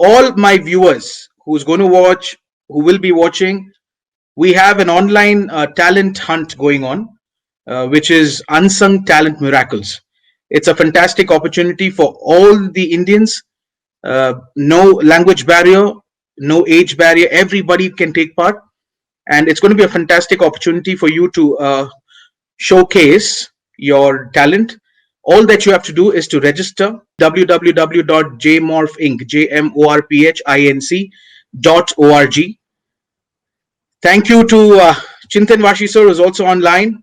all my viewers who's going to watch, who will be watching, we have an online talent hunt going on, which is Unsung Talent Miracles. It's a fantastic opportunity for all the Indians. No language barrier, no age barrier. Everybody can take part, and it's going to be a fantastic opportunity for you to showcase your talent. All that you have to do is to register www.jmorphinc.org. Thank you to Chintan Vashi sir, who's also online.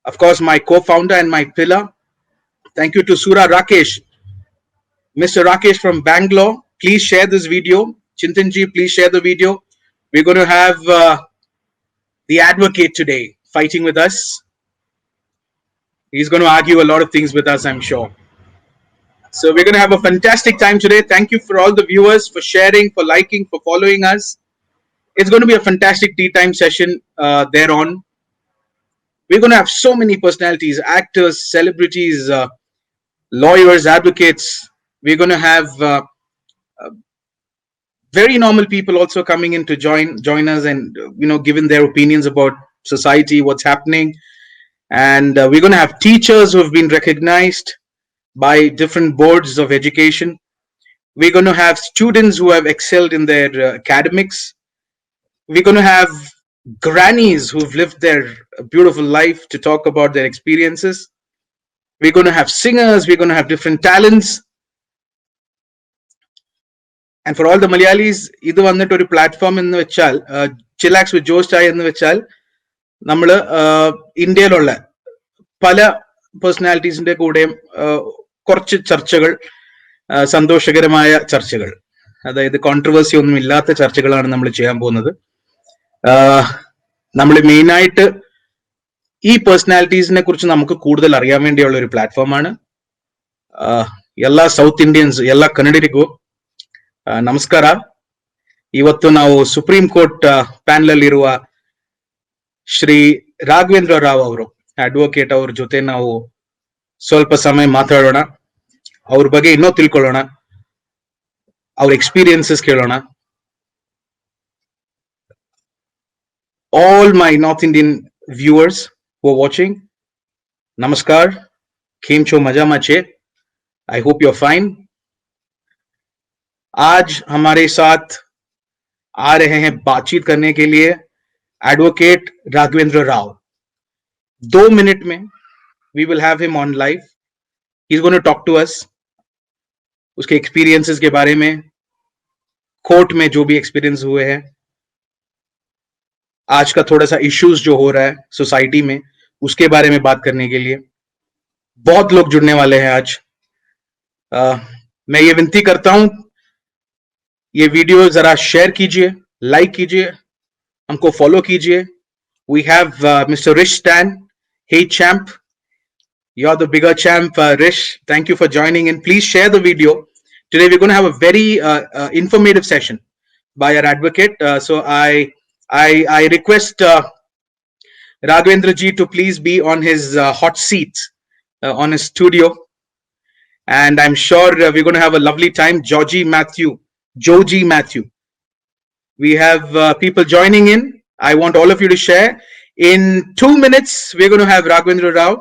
Of course, my co-founder and my pillar. Thank you to Sura Rakesh, Mr. Rakesh from Bangalore. Please share this video. Chintanji, please share the video. We're going to have the advocate today fighting with us. He's going to argue a lot of things with us, I'm sure. So we're going to have a fantastic time today. Thank you for all the viewers, for sharing, for liking, for following us. It's going to be a fantastic tea time session thereon. We're going to have so many personalities, actors, celebrities, lawyers, advocates. We're going to have very normal people also coming in to join us and giving their opinions about society, what's happening. And we're going to have teachers who have been recognized by different boards of education. We're going to have students who have excelled in their academics. We're going to have grannies who've lived their beautiful life to talk about their experiences. We're going to have singers. We're going to have different talents. And for all the Malayalis, idu vannittu oru platform ennu vechal chillax with Joe Chai ennu vechal നമ്മൾ ഇന്ത്യയിലുള്ള പല പേഴ്സണാലിറ്റീസിന്റെ കൂടെയും കുറച്ച് ചർച്ചകൾ, സന്തോഷകരമായ ചർച്ചകൾ, അതായത് controversy ഒന്നും ഇല്ലാത്ത ചർച്ചകളാണ് നമ്മൾ ചെയ്യാൻ പോകുന്നത്. നമ്മൾ മെയിനായിട്ട് ഈ പേഴ്സണാലിറ്റീസിനെ കുറിച്ച് നമുക്ക് കൂടുതൽ അറിയാൻ വേണ്ടിയുള്ള ഒരു ಪ್ಲಾಟ್ಫಾರ್ಮ್. ಎಲ್ಲ ಸೌತ್ ಇಂಡಿಯನ್ಸ್, ಎಲ್ಲ ಕನ್ನಡಿಗರಿಗೂ ನಮಸ್ಕಾರ. ಇವತ್ತು ನಾವು ಸುಪ್ರೀಂ ಕೋರ್ಟ್ ಪ್ಯಾನಲ್ ಅಲ್ಲಿರುವ ಶ್ರೀ ರಾಘವೇಂದ್ರ ರಾವ್ ಅವರು, ಅಡ್ವೊಕೇಟ್ ಅವ್ರ ಜೊತೆ ನಾವು ಸ್ವಲ್ಪ ಸಮಯ ಮಾತಾಡೋಣ, ಅವ್ರ ಬಗ್ಗೆ ಇನ್ನೂ ತಿಳ್ಕೊಳ್ಳೋಣ, ಅವ್ರ ಎಕ್ಸ್ಪೀರಿಯನ್ಸಸ್ ಕೇಳೋಣ. All my North Indian viewers who are watching, namaskar, kem cho maja mache, I hope you're fine. आज हमारे साथ आ रहे हैं बातचीत करने के लिए एडवोकेट राघवेंद्र राव. 2 मिनट में we will have him on live. He's going to talk to us उसके एक्सपीरियंसेस के बारे में, कोर्ट में जो भी एक्सपीरियंस हुए हैं, आज का थोड़ा सा इश्यूज जो हो रहा है सोसाइटी में उसके बारे में बात करने के लिए बहुत लोग जुड़ने वाले हैं आज. मैं ये विनती करता हूं, ये वीडियो जरा शेयर कीजिए, लाइक कीजिए, हमको फॉलो कीजिए. We have Mr. Rish Stan. Hey champ, you're the bigger champ. Rish, thank you for joining in. Please share the video. Today we're going to have a very informative session by our advocate. So I request Raghavendra ji to please be on his hot seat on his studio, and I'm sure we're going to have a lovely time. Joji Matthew, we have people joining in. I want all of you to share. In 2 minutes we're going to have Raghavendra Rao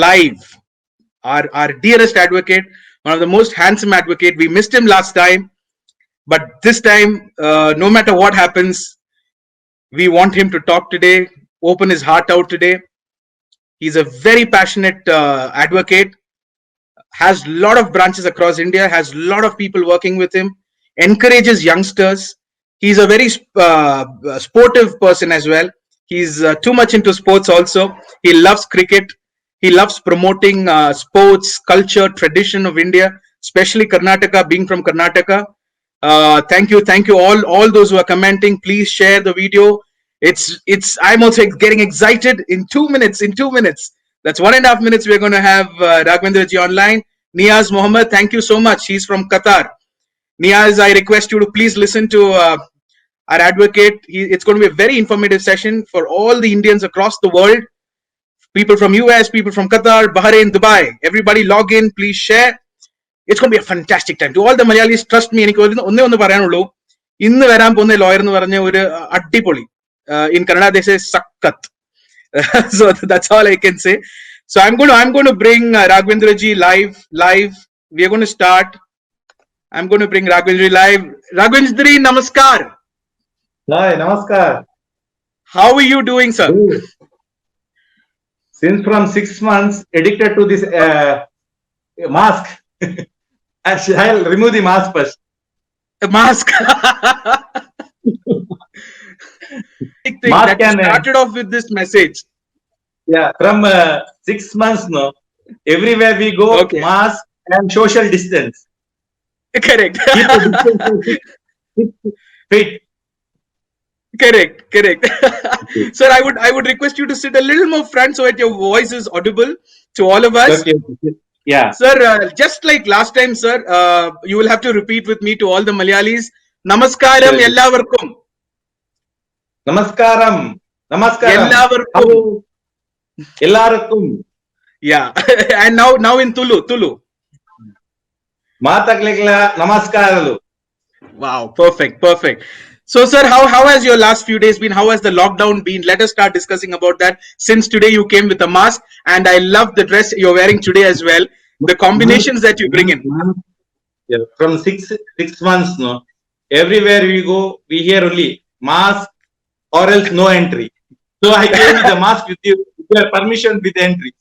live, our dearest advocate, one of the most handsome advocate. We missed him last time, but this time no matter what happens, we want him to talk today, open his heart out today. He's a very passionate advocate, has a lot of branches across India, has a lot of people working with him, encourages youngsters. He's a very sportive person as well. He's too much into sports also. He loves cricket. He loves promoting sports, culture, tradition of India, especially Karnataka, being from Karnataka. Thank you all those who are commenting. Please share the video. I'm also getting excited. In 2 minutes, that's 1.5 minutes, we're going to have Raghavendra ji online. Niaz Mohammed, thank you so much. He's from Qatar. Niaz, I request you to please listen to our advocate. It's going to be a very informative session for all the Indians across the world. People from US, people from Qatar, Bahrain, Dubai. Everybody log in, please share. It's going to be a fantastic time. To all the Malayalis, trust me, എനിക്ക് ഒന്നേ പറയാനുള്ളൂ. ഇന്ന് വരാൻ പോകുന്ന lawyer എന്ന് പറഞ്ഞ ഒരു അടിപൊളി. In Kannada they say sakkat. So that's all I can say. So I'm going to bring Raghavendra ji live. We are going to start. I'm going to bring Raghavendra live. Raghavendra, namaskar. Hi, namaskar. How are you doing, sir? Since from 6 months addicted to this mask, I'll remove the mask first. The mask. That started off with this message. Yeah, from 6 months now, everywhere we go, mask and social distance. Correct. Keep a distance 6 feet. Correct. Sir, I would request you to sit a little more front so that your voice is audible to all of us. Okay. Yeah. Sir, just like last time, sir, you will have to repeat with me to all the Malayalis. Namaskaram ellavarkum. Namaskaram. Ellavarkum. Yeah. And now in Tulu. Mataklegla namaskaralu. Wow, perfect. So, sir, how has your last few days been? How has the lockdown been? Let us start discussing about that. Since today you came with a mask, and I love the dress you're wearing today as well. The combinations that you bring in. Yeah, from 6 months now, everywhere we go, we hear only mask or else no entry. So I came with the mask with your permission with entry.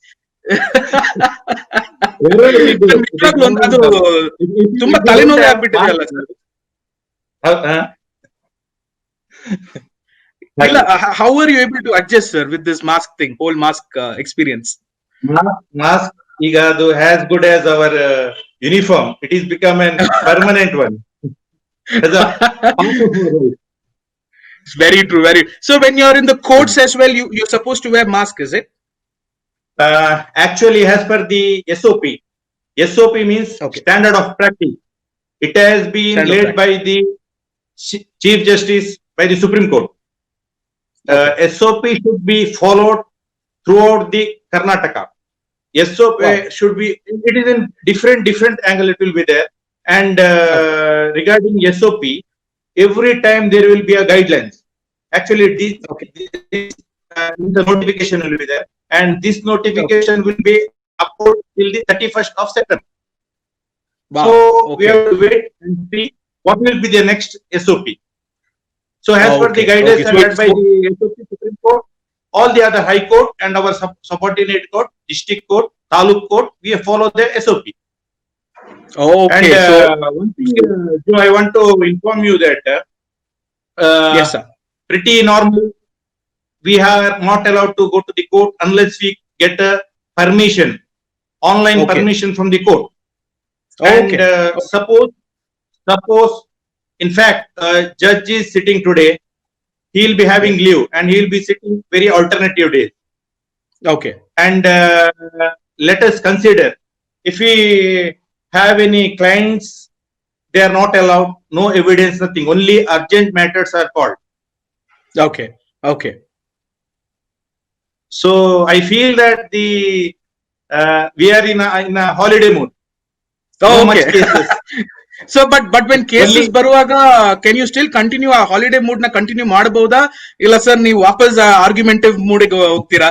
ತುಂಬಾ ತಲೆನೋವು ಆಗ್ಬಿಟ್ಟಿದೆಯಲ್ಲ sir. How are you able to adjust, sir, with this mask thing, whole mask experience? Mask igadu as good as our uniform. It is become a permanent one. It's very true. So when you're in the courts as well, you're supposed to wear mask, is it? Actually, as per the SOP means standard of practice. It has been laid by the Chief Justice by the Supreme Court. SOP should be followed throughout the Karnataka. SOP should be, it is in different angle it will be there. And regarding SOP, every time there will be a guidelines. Actually, the notification will be there. And this notification will be uploaded till the 31st of September. Wow. So we have to wait and see what will be the next SOP. So as per the guidance set by the SOP Supreme Court, all the other High Court and our subordinate court, District Court, Taluk Court, we follow the SOP. Okay. And one thing, I want to inform you that yes, sir. Pretty normal. We are not allowed to go to the court unless we get a permission, online permission from the court. And suppose, in fact, judge is sitting today, he'll be having leave and he'll be sitting very alternative days. Okay. And let us consider, if we have any clients, they are not allowed, no evidence, nothing, only urgent matters are called. Okay. So I feel that we are in a holiday mood. Much cases. So but when cases baruvaga, can you still continue a holiday mood na continue ಮಾಡಬಹುದಾ ಇಲ್ಲ sir ನೀವು ವಾಪಸ್ ಆರ್ಗ್ಯುಮೆಂಟಿವ್ mood ಗೆ ಹೋಗ್ತೀರಾ?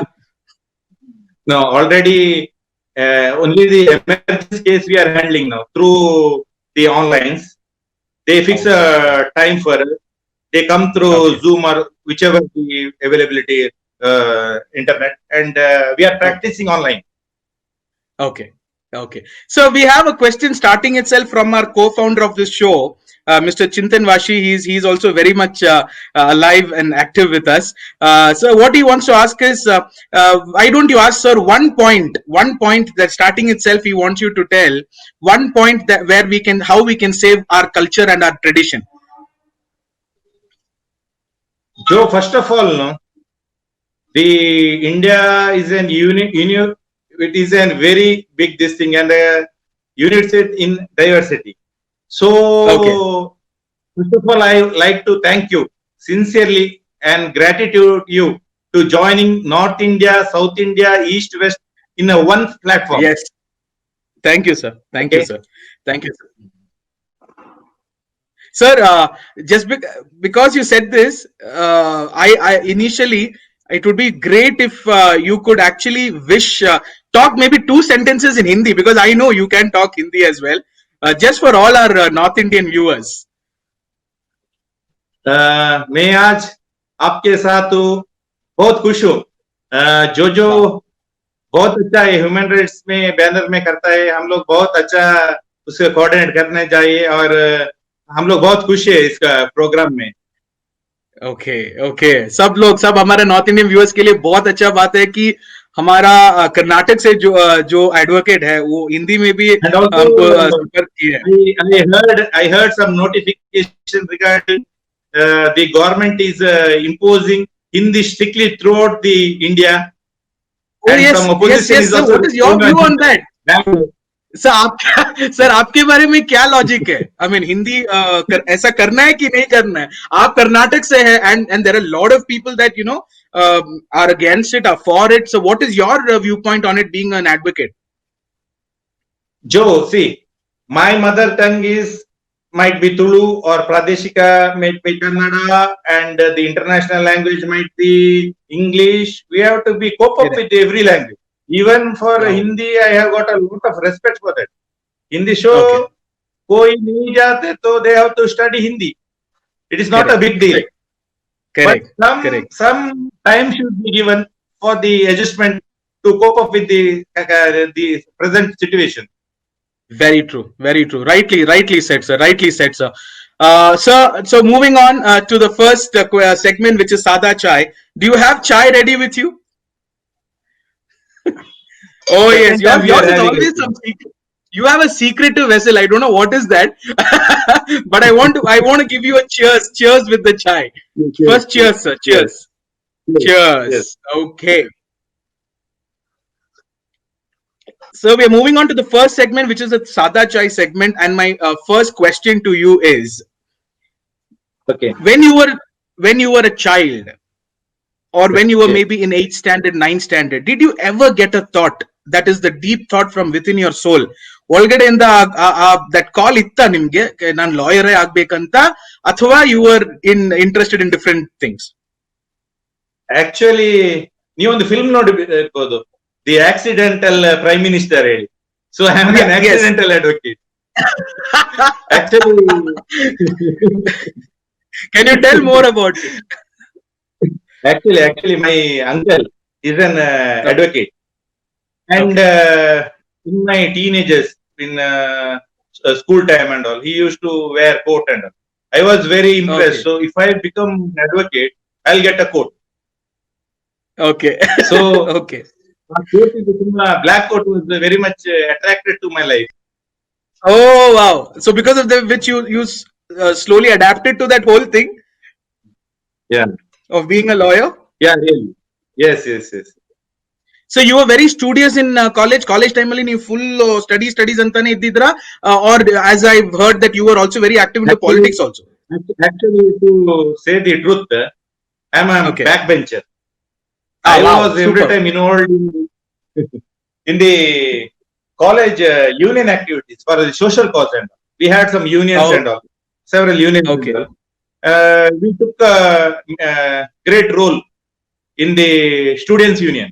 No, already only the emergency case we are handling now through the onlines. They fix a time for it. They come through Zoom or whichever the availability internet, and we are practicing online. Okay. So we have a question starting itself from our co-founder of this show, Mr. Chintan Vashi. He's also very much alive and active with us. So what he wants to ask is, why don't you ask, sir, one point that starting itself he wants you to tell one point that where how we can save our culture and our tradition. Joe, first of all, the India is an it is a very big this thing, and units it in diversity. So first of all, I like to thank you sincerely and gratitude you to joining North India, South India, East, West in a one platform. Yes. Thank you, sir. Thank you, Okay. sir. Thank you, sir. Sir, just because you said this, I initially, it would be great if you could actually talk maybe 2 sentences in Hindi, because I know you can talk Hindi as well, just for all our North Indian viewers. मैं आज आपके साथ हूँ, बहुत खुश हूँ। जो बहुत अच्छा है ह्यूमन राइट्स में बैनर में करता है, हम लोग बहुत अच्छा उसको कोऑर्डिनेट करने चाहिए, और हम लोग बहुत खुश है इसका प्रोग्राम में। ओके, सब हमारे नॉर्थ इंडियन व्यूअर्स के लिए बहुत अच्छा बात है कि हमारा कर्नाटक से जो एडवोकेट है वो हिंदी में भी हमको संपर्क किया। I heard some notification regarding the government is imposing Hindi strictly throughout the India. Oh, yes. So what is your view on that? Sir आपके बारे में क्या लॉजिक है? आई मीन हिंदी ऐसा करना है कि नहीं करना है? आप कर्नाटक से है, and there are lot of people that you know are against it, are for it. So what is your view point on it being an advocate? Joe, see, my mother tongue might be Tulu, or Pradeshika might be Kannada, and the international language might be English. We have to be cope up with every language. Even for Hindi, I have got a lot of respect for that. Hindi show, koi nahi jate, so they have to study Hindi. It is not a big deal. Correct. But some time should be given for the adjustment to cope up with the present situation. Very true. Rightly said, sir. So moving on to the first segment, which is Sada Chai. Do you have chai ready with you? Oh yes, yours is always some secret. You have a secretive vessel. I don't know what is that, but I want to give you a cheers. Cheers with the chai. First, cheers, sir. Cheers. Cheers. Okay. So we are moving on to the first segment, which is a Sada Chai segment, and my first question to you is: okay, when you were a child, or when you were maybe in 8th standard, 9th standard, did you ever get a thought that is the deep thought from within your soul? ಒಳಗಡೆಯಿಂದ that call ಇತ್ತ ನಿಮ್ಗೆ ನಾನು ಲಾಯರೇ ಆಗ್ಬೇಕಂತ, ಅಥವಾ you were interested in different things? Actually, ನೀವೊಂದು film ನೋಡಿರ್ಬೋದು, the accidental prime minister ಹೇಳಿ. So I am an accidental advocate. Actually, can you tell more about it? Actually, my uncle is an advocate, and in my teenagers, in school time and all, he used to wear coat and all. I was very impressed. So if I become an advocate, I'll get a coat. Okay. So okay. Black coat was very much attracted to my life. Oh wow! So because of which you slowly adapted to that whole thing. Yeah. Of being a lawyer? Yeah, really. Yes. So you were very studious in college time alli, you full studies antane iddidra, or as I've heard that you were also very active into politics also? Actually, to say the truth, I'm a backbencher. I was every time involved in the college union activities for the social cause, and we had some unions and all, several unions. We took a great role in the students' union.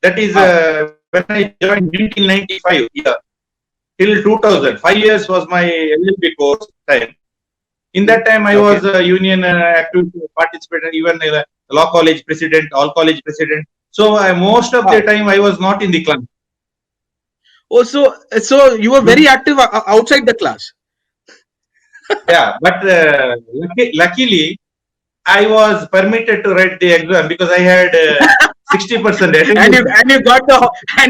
That is when I joined 1995. Yeah, till 2000. 5 years was my LLB course time. In that time, I was a union activity participant, even law college president, all college president. So most of the time, I was not in the class. Oh, so you were very active outside the class. Yeah, but luckily, I was permitted to write the exam because I had 60% attendance. and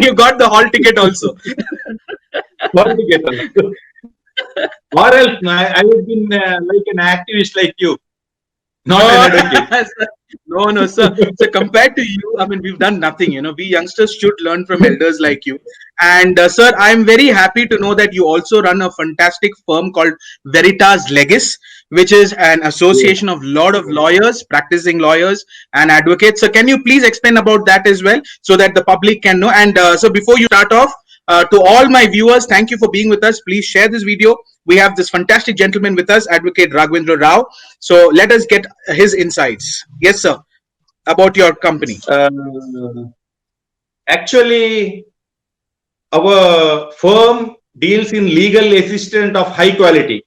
you got the hall ticket also. Hall ticket also. Or else, I would have been like an activist like you, not an advocate. No, sir. So compared to you, I mean, we've done nothing. We youngsters should learn from elders like you. And sir, I'm very happy to know that you also run a fantastic firm called Veritas Legis, which is an association of lot of lawyers, practicing lawyers and advocates. So can you please explain about that as well, so that the public can know? And so before you start off, To all my viewers, thank you for being with us. Please share this video. We have this fantastic gentleman with us, Advocate Raghavendra Rao. So let us get his insights. Yes, sir. About your company. Actually, our firm deals in legal assistance of high quality.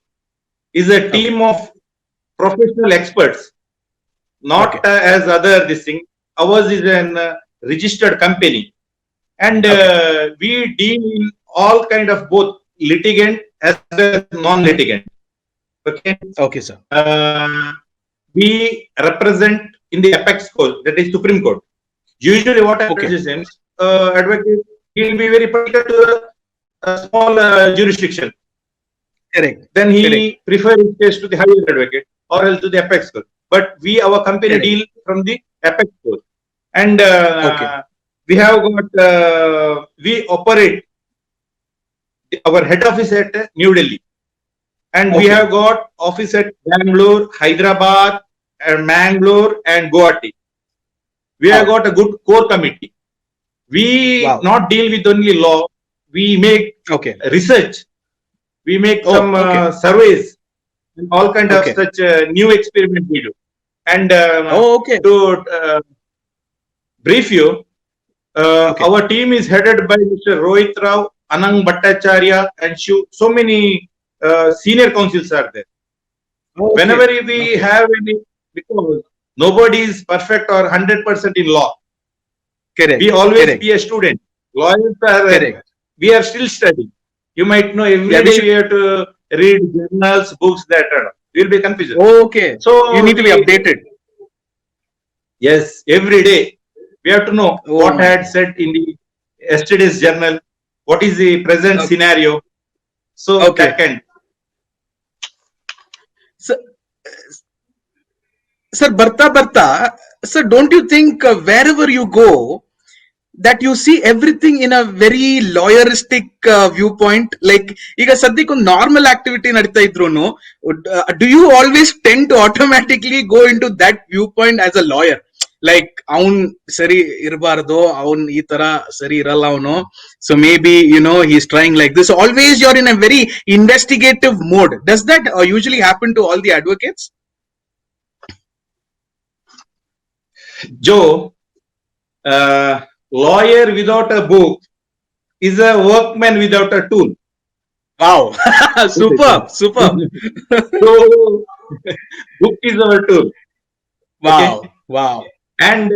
Is a team of professional experts, not as other this thing. Ours is an registered company, and we deal in all kind of both litigant as well as non-litigant. Okay, sir. We represent in the apex court, that is Supreme Court. Usually, what happens is, advocate he will be very particular to a small jurisdiction. Correct. Then he prefers his case to the higher advocate or else to the apex court. But our company deal from the apex court, and we have got we operate our head office at New Delhi, and we have got office at Bangalore, Hyderabad, and Mangalore, and Guwahati. We have got a good core committee. We not deal with only law. We make research. We make some surveys and all kind of such new experiment we do. And to brief you, our team is headed by Mr. Rohit Rao, Anang Bhattacharya, and so many senior counsels are there. Whenever we have any, because nobody is perfect or 100% in law. We always be a student. Lawyers are, we are still studying. You might know every day we have to read journals, books, that we'll be confused. So you need to be updated. Yes, every day we have to know what I had said in the yesterday's journal, what is the present scenario. So that can. Sir, Barta, sir, don't you think wherever you go, that you see everything in a very lawyeristic viewpoint? Like, ಈಗ ಸದ್ಯಕ್ಕೆ ಒಂದು normal activity ನಡೀತಾ ಇದ್ರೂನು, do you always tend to automatically go into that viewpoint as a lawyer? Like, ಅವನ್ ಸರಿ ಇರಬಾರ್ದು, ಅವನ್ ಈ ತರ ಸರಿ ಇರಲ್ಲ ಅವನು, so maybe he's trying like this. Always you're in a very investigative mode. Does that usually happen to all the advocates? Joe, lawyer without a book is a workman without a tool. Wow. Superb. So book is our tool. Wow. And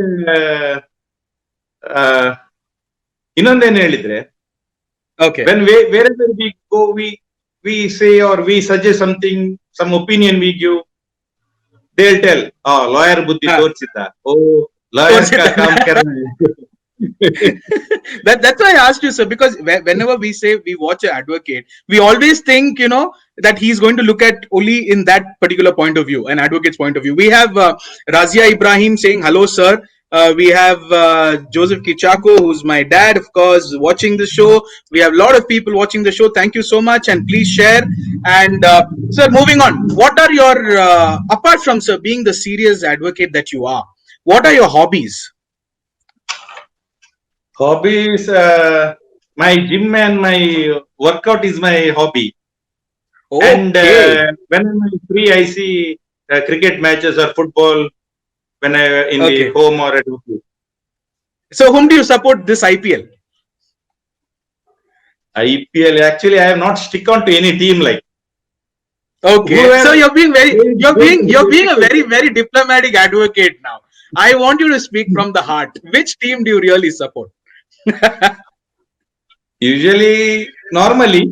ಇನ್ನೊಂದೇನು ಹೇಳಿದ್ರೆ, when wherever we go, we say or we suggest something, some opinion we give, they'll tell, lawyer buddhi torchita. Lawyer ka kaam karna hai. That's why I asked you, sir, because whenever we say we watch an advocate, we always think, that he's going to look at only in that particular point of view, an advocate's point of view. We have Razia Ibrahim saying, hello, sir. We have Joseph Kichako, who's my dad, of course, watching the show. We have a lot of people watching the show. Thank you so much, and please share. And sir, moving on, what are your, apart from, sir, being the serious advocate that you are, what are your hobbies? Hobbies, my gym and my workout is my hobby. And when I'm free, I see cricket matches or football when I in the home or at home. So whom do you support this IPL? IPL, actually, I have not stick on to any team like. So you're being a very, very diplomatic advocate now. I want you to speak from the heart. Which team do you really support? Usually, normally,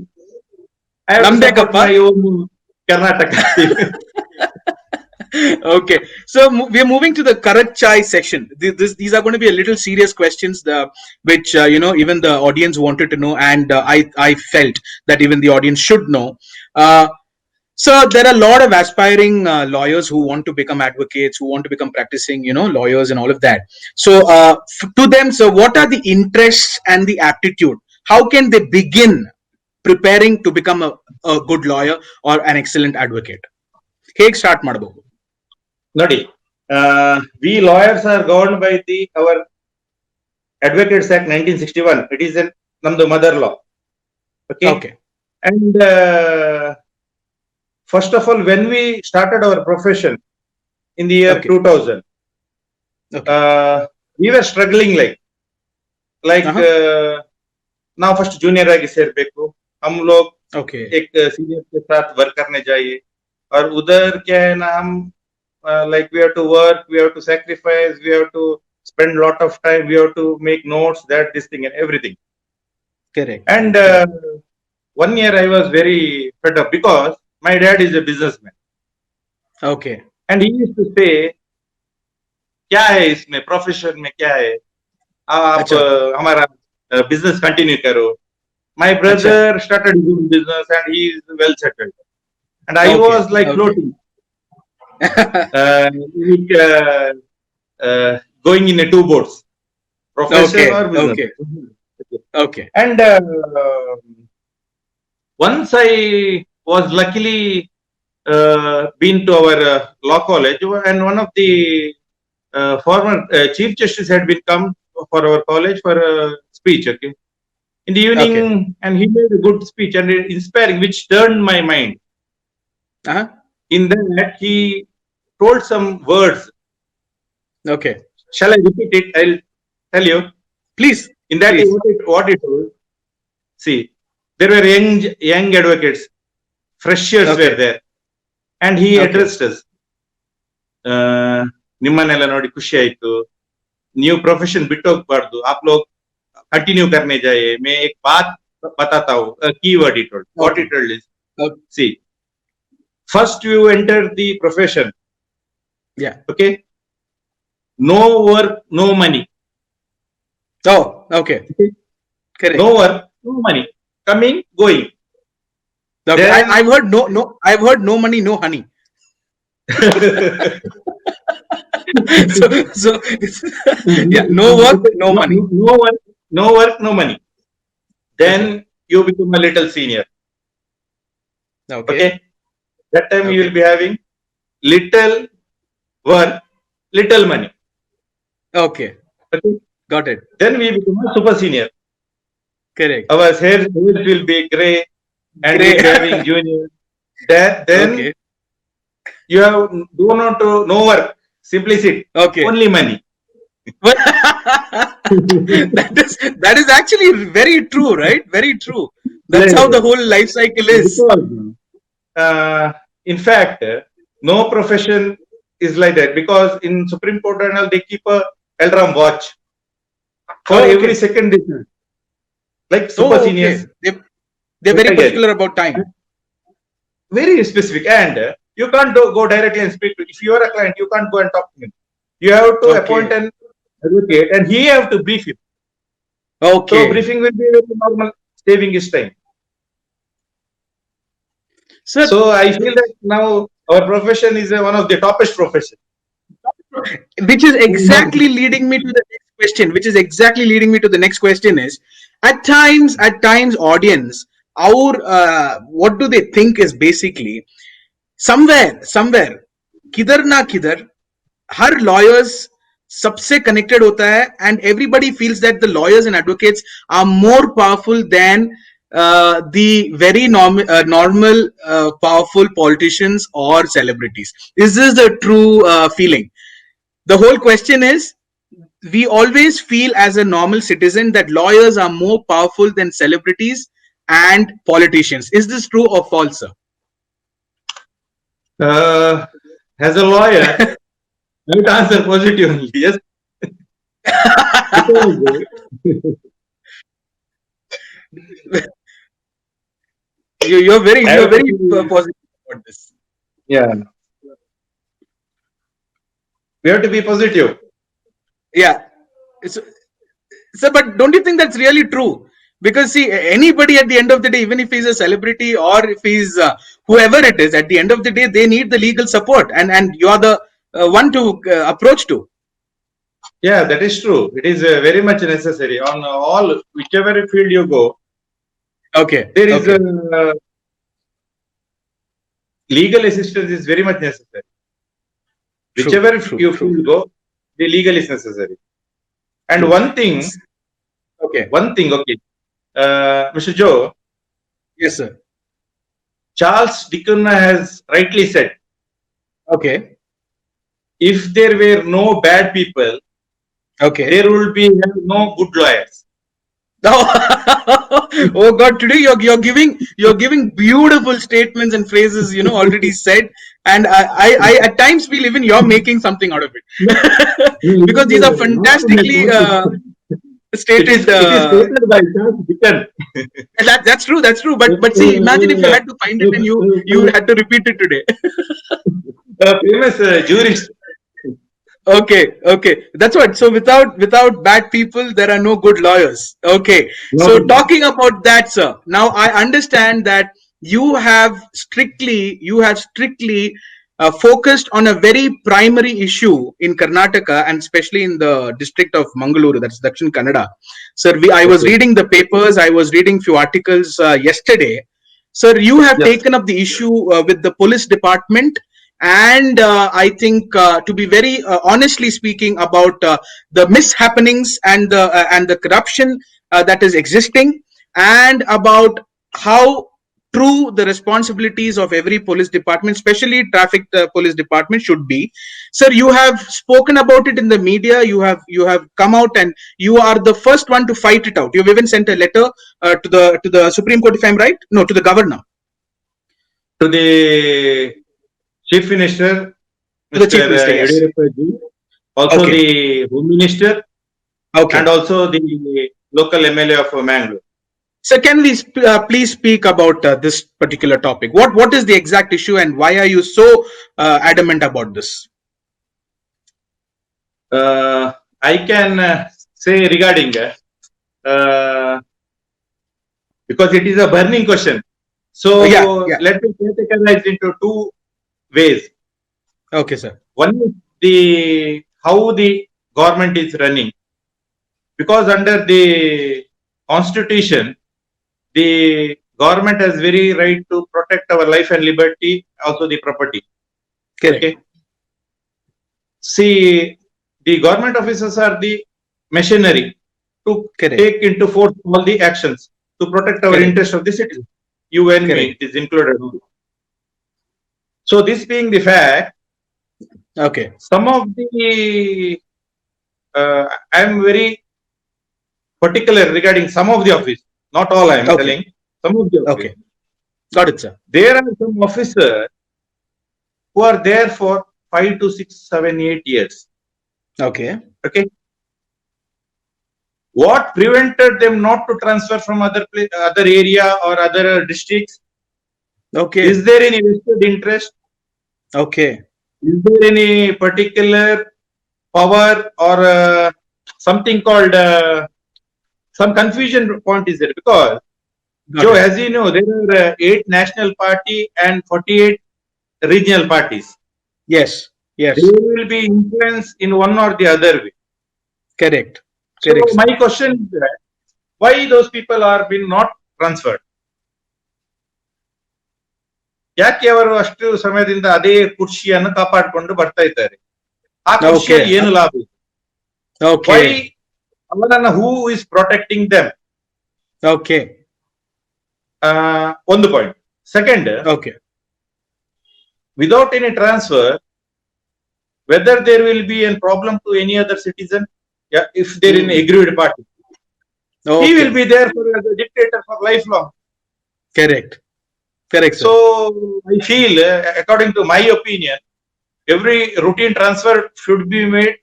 I have to support my own Karnataka team. Okay, so we're moving to the Karak Chai section. These are going to be a little serious questions, which even the audience wanted to know, and I felt that even the audience should know. So there are a lot of aspiring lawyers who want to become advocates, who want to become practicing, lawyers and all of that. So to them, so what are the interests and the aptitude? How can they begin preparing to become a good lawyer or an excellent advocate? Hege start ಮಾಡಬಹುದು? Nodi, we lawyers are governed by our Advocates Act 1961. It is an namdu mother-in-law. Okay. And first of all, when we started our profession in the year 2000, we were struggling like now first junior आगे सेरबेको, हम लोग एक senior के साथ work करने जाइए, और उधर क्या है ना, हम like we have to work, we have to sacrifice, we have to spend a lot of time, we have to make notes, that, this thing and everything. Correct. And 1 year I was very fed up because my dad is a businessman. Okay. And he used to say, क्या है इसमें profession में क्या है, आप हमारा business continue करो. My brother started doing business and he is well settled, and I was like floating, going in a two boats, profession or business. Okay. And once I was luckily been to our law college, and one of the former chief justice had been come for our college for a speech. Okay, in the evening, and he made a good speech and inspiring, which turned my mind. In that, he told some words. Okay. Shall I repeat it? I'll tell you. Please. In that, what he told. See, there were young advocates, freshers were there, and he addressed us. निम्मनेला नोडी खुशी आयतु, new profession Bitto होगबार्दु, आप लोग continue करने जाइए. मैं एक बात बताता हूँ, keyword he told. What he told is, see, first you enter the profession. Yeah. Okay. No work, no money. Oh, okay. Correct. No work, no money. Coming, going. Okay. I've heard I've heard no money, no honey. so yeah, no work, no money. No work, no money. Then you become a little senior. Okay. That time you will be having little work, little money. Okay. Got it. Then we become a super senior. Correct. Our hair will be gray, and we will be having junior. Then you have no work. Simply sit. Only money. that is actually very true, right? Very true. That's how the whole life cycle is. In fact, no profession is like that, because in Supreme Court and all, they keep a alarm watch for every second. Like super seniors. They're very particular about time. Very specific. And you can't go directly and speak to. If you are a client, you can't go and talk to him. You have to appoint an advocate, and he have to brief him. So briefing will be very normal, saving his time. So I feel that now our profession is one of the toppest professions. Which is exactly leading me to the next question. Is at times audience, what do they think is basically somewhere किधर ना किधर हर lawyers सबसे connected होता है, and everybody feels that the lawyers and advocates are more powerful than the very normal powerful politicians or celebrities. Is this the true feeling? The whole question is, we always feel as a normal citizen that lawyers are more powerful than celebrities and politicians. Is this true or false, sir? As a lawyer, I would answer positively. Yes. You're very positive about this. Yeah. We have to be positive. Yeah. So, but don't you think that's really true? Because see, anybody at the end of the day, even if he's a celebrity or if he's whoever it is, at the end of the day, they need the legal support, and you're the one to approach to. Yeah, that is true. It is very much necessary on all, whichever field you go. Okay. There is legal assistance is very much necessary. Whichever you field go, the legal is necessary. And one thing. Okay. Mr. Joe, Yes, sir. Charles Dickens has rightly said, Okay. if there were no bad people, Okay. there will be no good lawyers. Oh God! Today you're giving beautiful statements and phrases. Already said, and I at times feel even you're making something out of it because these are fantastically stated. It is stated by Charles Dickens. That's true. That's true. But see, imagine if you had to find it and you had to repeat it today. Famous jurist. Okay. That's what. So without bad people, there are no good lawyers. Okay. So talking about that, sir. Now I understand that you have strictly focused on a very primary issue in Karnataka and especially in the district of Mangaluru, that's Dakshin Kannada. Sir, I was reading the papers. I was reading few articles yesterday. Sir, you have taken up the issue with the police department. And I think, to be very honestly speaking, about the mishappenings and the corruption that is existing, and about how true the responsibilities of every police department, especially traffic police department, should be. Sir, you have spoken about it in the media. You have come out and you are the first one to fight it out. You've even sent a letter to the Supreme Court, if I'm right. No, to the governor. To the Chief Minister, Mr. Yes. Also the Home Minister, and also the local MLA of Mangalore. So can we please speak about this particular topic? What is the exact issue and why are you so adamant about this? I can say regarding because it is a burning question. So let me categorize into two ways. Okay, sir. One is how the government is running, because under the Constitution, the government has very right to protect our life and liberty, also the property. Correct. Okay. See, the government officers are the machinery to take into force all the actions to protect our interest of the citizens. You and me, it is included. So this being the fact, okay, some of the I am very particular regarding some of the office, not all I am telling. Some of the office. Okay, got it, sir. There are some officers who are there for 5 to 6, 7, 8 years. Okay. What prevented them not to transfer from other area or other districts? Okay. Is there any vested interest? Okay. Is there any particular power or something called some confusion point is there? Because Joe, as you know, there are 8 national party and 48 regional parties. Yes. They will be influenced in one or the other way. Correct. So my question is that why those people are being not transferred? ಯಾಕೆ ಅವರು ಅಷ್ಟು ಸಮಯದಿಂದ ಅದೇ ಕುರ್ಚಿಯನ್ನು ಕಾಪಾಡಿಕೊಂಡು ಬರ್ತಾ ಇದ್ದಾರೆ? ಆ ಕುರ್ಚಿಯಲ್ಲಿ ಏನು ಲಾಭ? Why ಅವರನ್ನ who is protecting them? Okay. ಒಂದು point. Second, without any transfer, whether there will be a problem to any other citizen, if they're in aggrieved party, he will be there for as a dictator for lifelong. Correct. So I feel, according to my opinion, every routine transfer should be made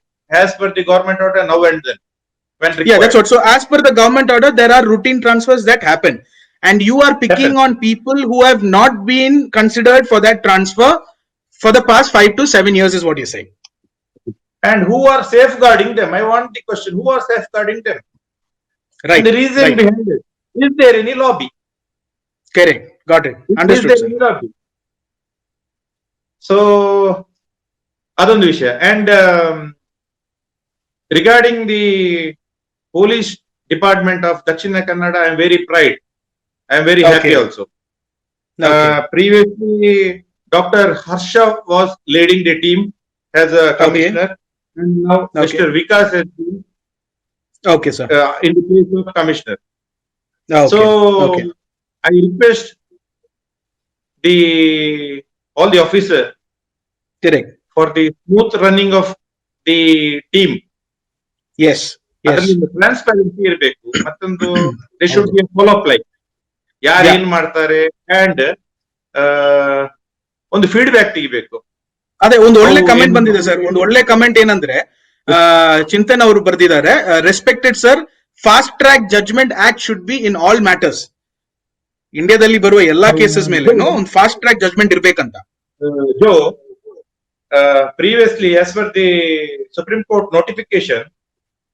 as per the government order now and then. Yeah, that's what. So as per the government order, there are routine transfers that happen, and you are picking on people who have not been considered for that transfer for the past 5 to 7 years, is what you're saying. And who are safeguarding them? I want the question: who are safeguarding them? Right. And the reason behind it: is there any lobby? Correct. Got it. Understood. Is there any lobby? So, adondu vishaya. And regarding the police department of Dakshina Kannada, I am very proud. I am very happy also. Previously, Dr. Harsha was leading the team as a commissioner, and now Mr. Vikas has been in the place of commissioner. Okay. So Okay. I request all the officers Correct. for the smooth running of the team. Yes. Yes. ಅದರಲ್ಲಿ transparency ಇರಬೇಕು. ಮತ್ತೊಂದು they should ಹೌದು. B follow up, like ಯಾರು Yeah. ಏನ್ ಮಾಡ್ತಾರೆ and ಒಂದು feedback ತೆಗಿಬೇಕು. ಅದೇ ಒಂದು ಒಳ್ಳೆ ನಾವು ಕಮೆಂಟ್ ಏನು ಬಂದಿದೆ ಸರ್. ಒಂದು ಒಳ್ಳೆ ಕಮೆಂಟ್ ಏನಂದ್ರೆ ಚಿಂತನ್ ಅವರು ಬರ್ದಿದ್ದಾರೆ, respected sir, fast track judgement act should be in all matters. ಇಂಡಿಯಾದಲ್ಲಿ ಬರುವ ಎಲ್ಲಾ ಕೇಸಸ್ ಮೇಲೆ ಒಂದು ಫಾಸ್ಟ್ ಟ್ರ್ಯಾಕ್ ಜಡ್ಜ್ಮೆಂಟ್ ಇರ್ಬೇಕಂತ. Joe, previously as per the Supreme Court notification,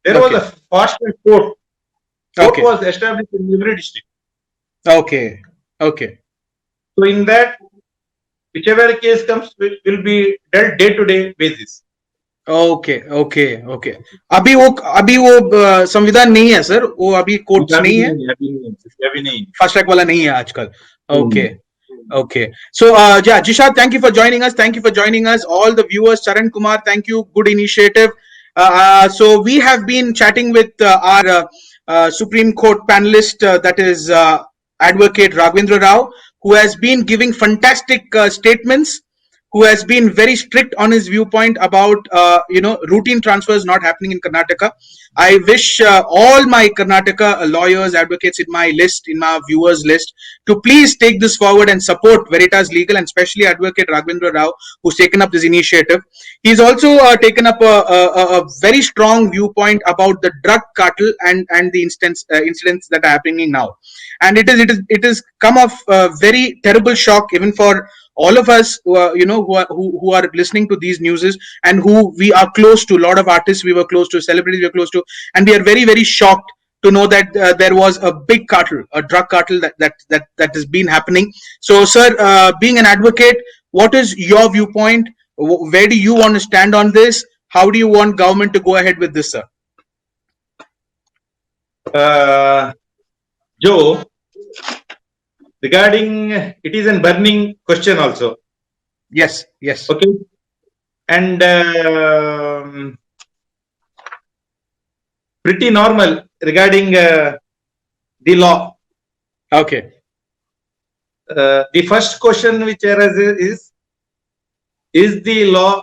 there was a fast track court. Court was established in every district. Okay. Okay. So in that, whichever case comes will be dealt day to day basis. Okay okay okay. अभी वो संविधान नहीं है sir, वो अभी courts नहीं है, अभी नहीं, फास्ट ट्रैक वाला नहीं है आजकल. Okay okay. So yeah, Jisha, thank you for joining us. Thank you for joining us. All the viewers, Charan Kumar, thank you. Good initiative. So we have been chatting with our Supreme Court panelist, that is Advocate Raghavendra Rao, who has been giving fantastic statements, who has been very strict on his viewpoint about routine transfers not happening in Karnataka. I wish all my Karnataka lawyers, advocates in my list, in my viewers list, to please take this forward and support Veritas Legal, and especially Advocate Raghavendra Rao, who's taken up this initiative. He's also taken up a very strong viewpoint about the drug cartel and the incidents that are happening now. And it is come of very terrible shock even for all of us who are listening to these newses, and who we are close to. A lot of artists we were close to, celebrities we were close to, and we are very, very shocked to know that there was a big cartel, a drug cartel that has been happening. So sir, being an advocate, what is your viewpoint? Where do you want to stand on this? How do you want government to go ahead with this, sir? Joe, regarding, it is a burning question also. Yes. Okay. And pretty normal regarding the law. Okay. The first question which arises is the law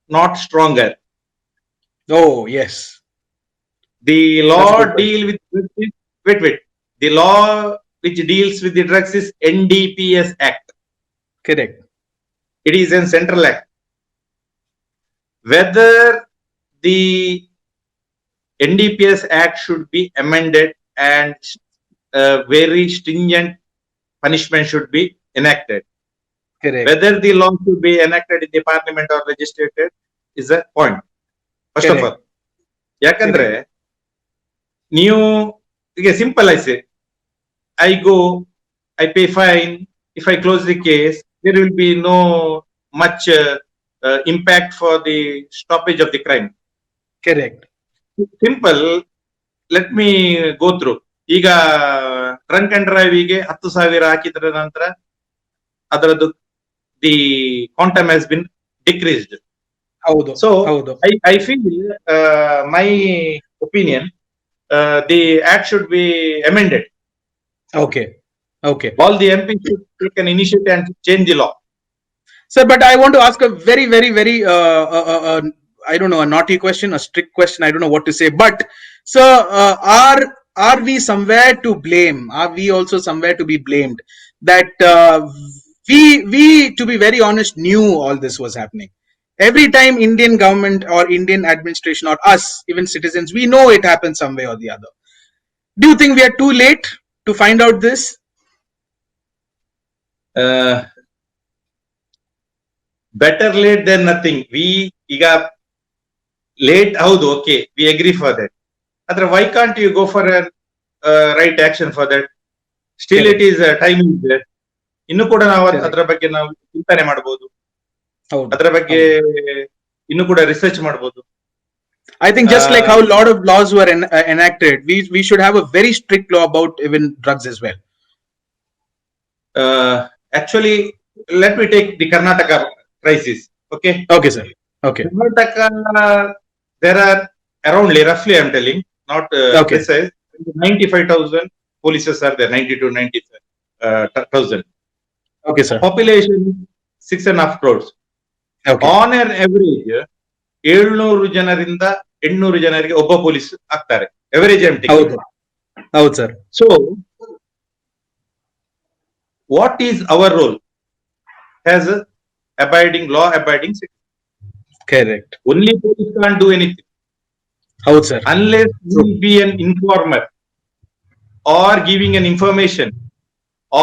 not stronger? Oh, yes. The law deal with wait. The law which deals with the drugs is NDPS Act. Correct. It is a central act. Whether the NDPS Act should be amended and very stringent punishment should be enacted. Correct. Whether the law should be enacted in the parliament or legislated is a point. First of all, yakandre new, simple I say, I go, I pay fine. If I close the case, there will be no much impact for the stoppage of the crime. Correct. Simple. Let me go through. ಈಗ drunk and drive ಗೆ 10,000 ಹಾಕಿದ್ರ ನಂತರ ಅದರದ್ದು the quantum has been decreased. ಹೌದು. So ಹೌದು. I feel my opinion, the act should B amended. Okay. All the MPs should take an initiative and change the law. Sir, but I want to ask a very, very, very, I don't know, a naughty question, a strict question. I don't know what to say. But, sir, are we somewhere to blame? Are we also somewhere to be blamed that we, to be very honest, knew all this was happening? Every time Indian government or Indian administration or us, even citizens, we know it happens some way or the other. Do you think we are too late to find out this? Better late than nothing. We iga late haudu, okay, we agree for that. Adra, why can't you go for a right action for that? Still it is time is there. Innu kuda ನಾವು ಅದರ ಬಗ್ಗೆ ನಾವು ಚಿಂತನೆ ಮಾಡಬಹುದು, ಅದರ ಬಗ್ಗೆ ಇನ್ನು ಕೂಡ ರಿಸರ್ಚ್ ಮಾಡಬಹುದು. I think just like how a lot of laws were enacted, we should have a very strict law about even drugs as well. Actually, let me take the Karnataka crisis. Okay, sir. Okay. Karnataka, there are roughly I'm telling, not precise, 95,000 polices are there, 90 to 90,000. Okay, sir. Population 6.5 crores. Okay. On an average, 700 ಜನರಿಂದ 800 ಜನರಿಗೆ ಒಬ್ಬ police ಆಗ್ತಾರೆ. Average I'm taking. ಹೌದು sir. So, what is our role as a law abiding citizen? Correct. Only police can't do anything. ಹೌದು sir. Unless we be an informer or giving an information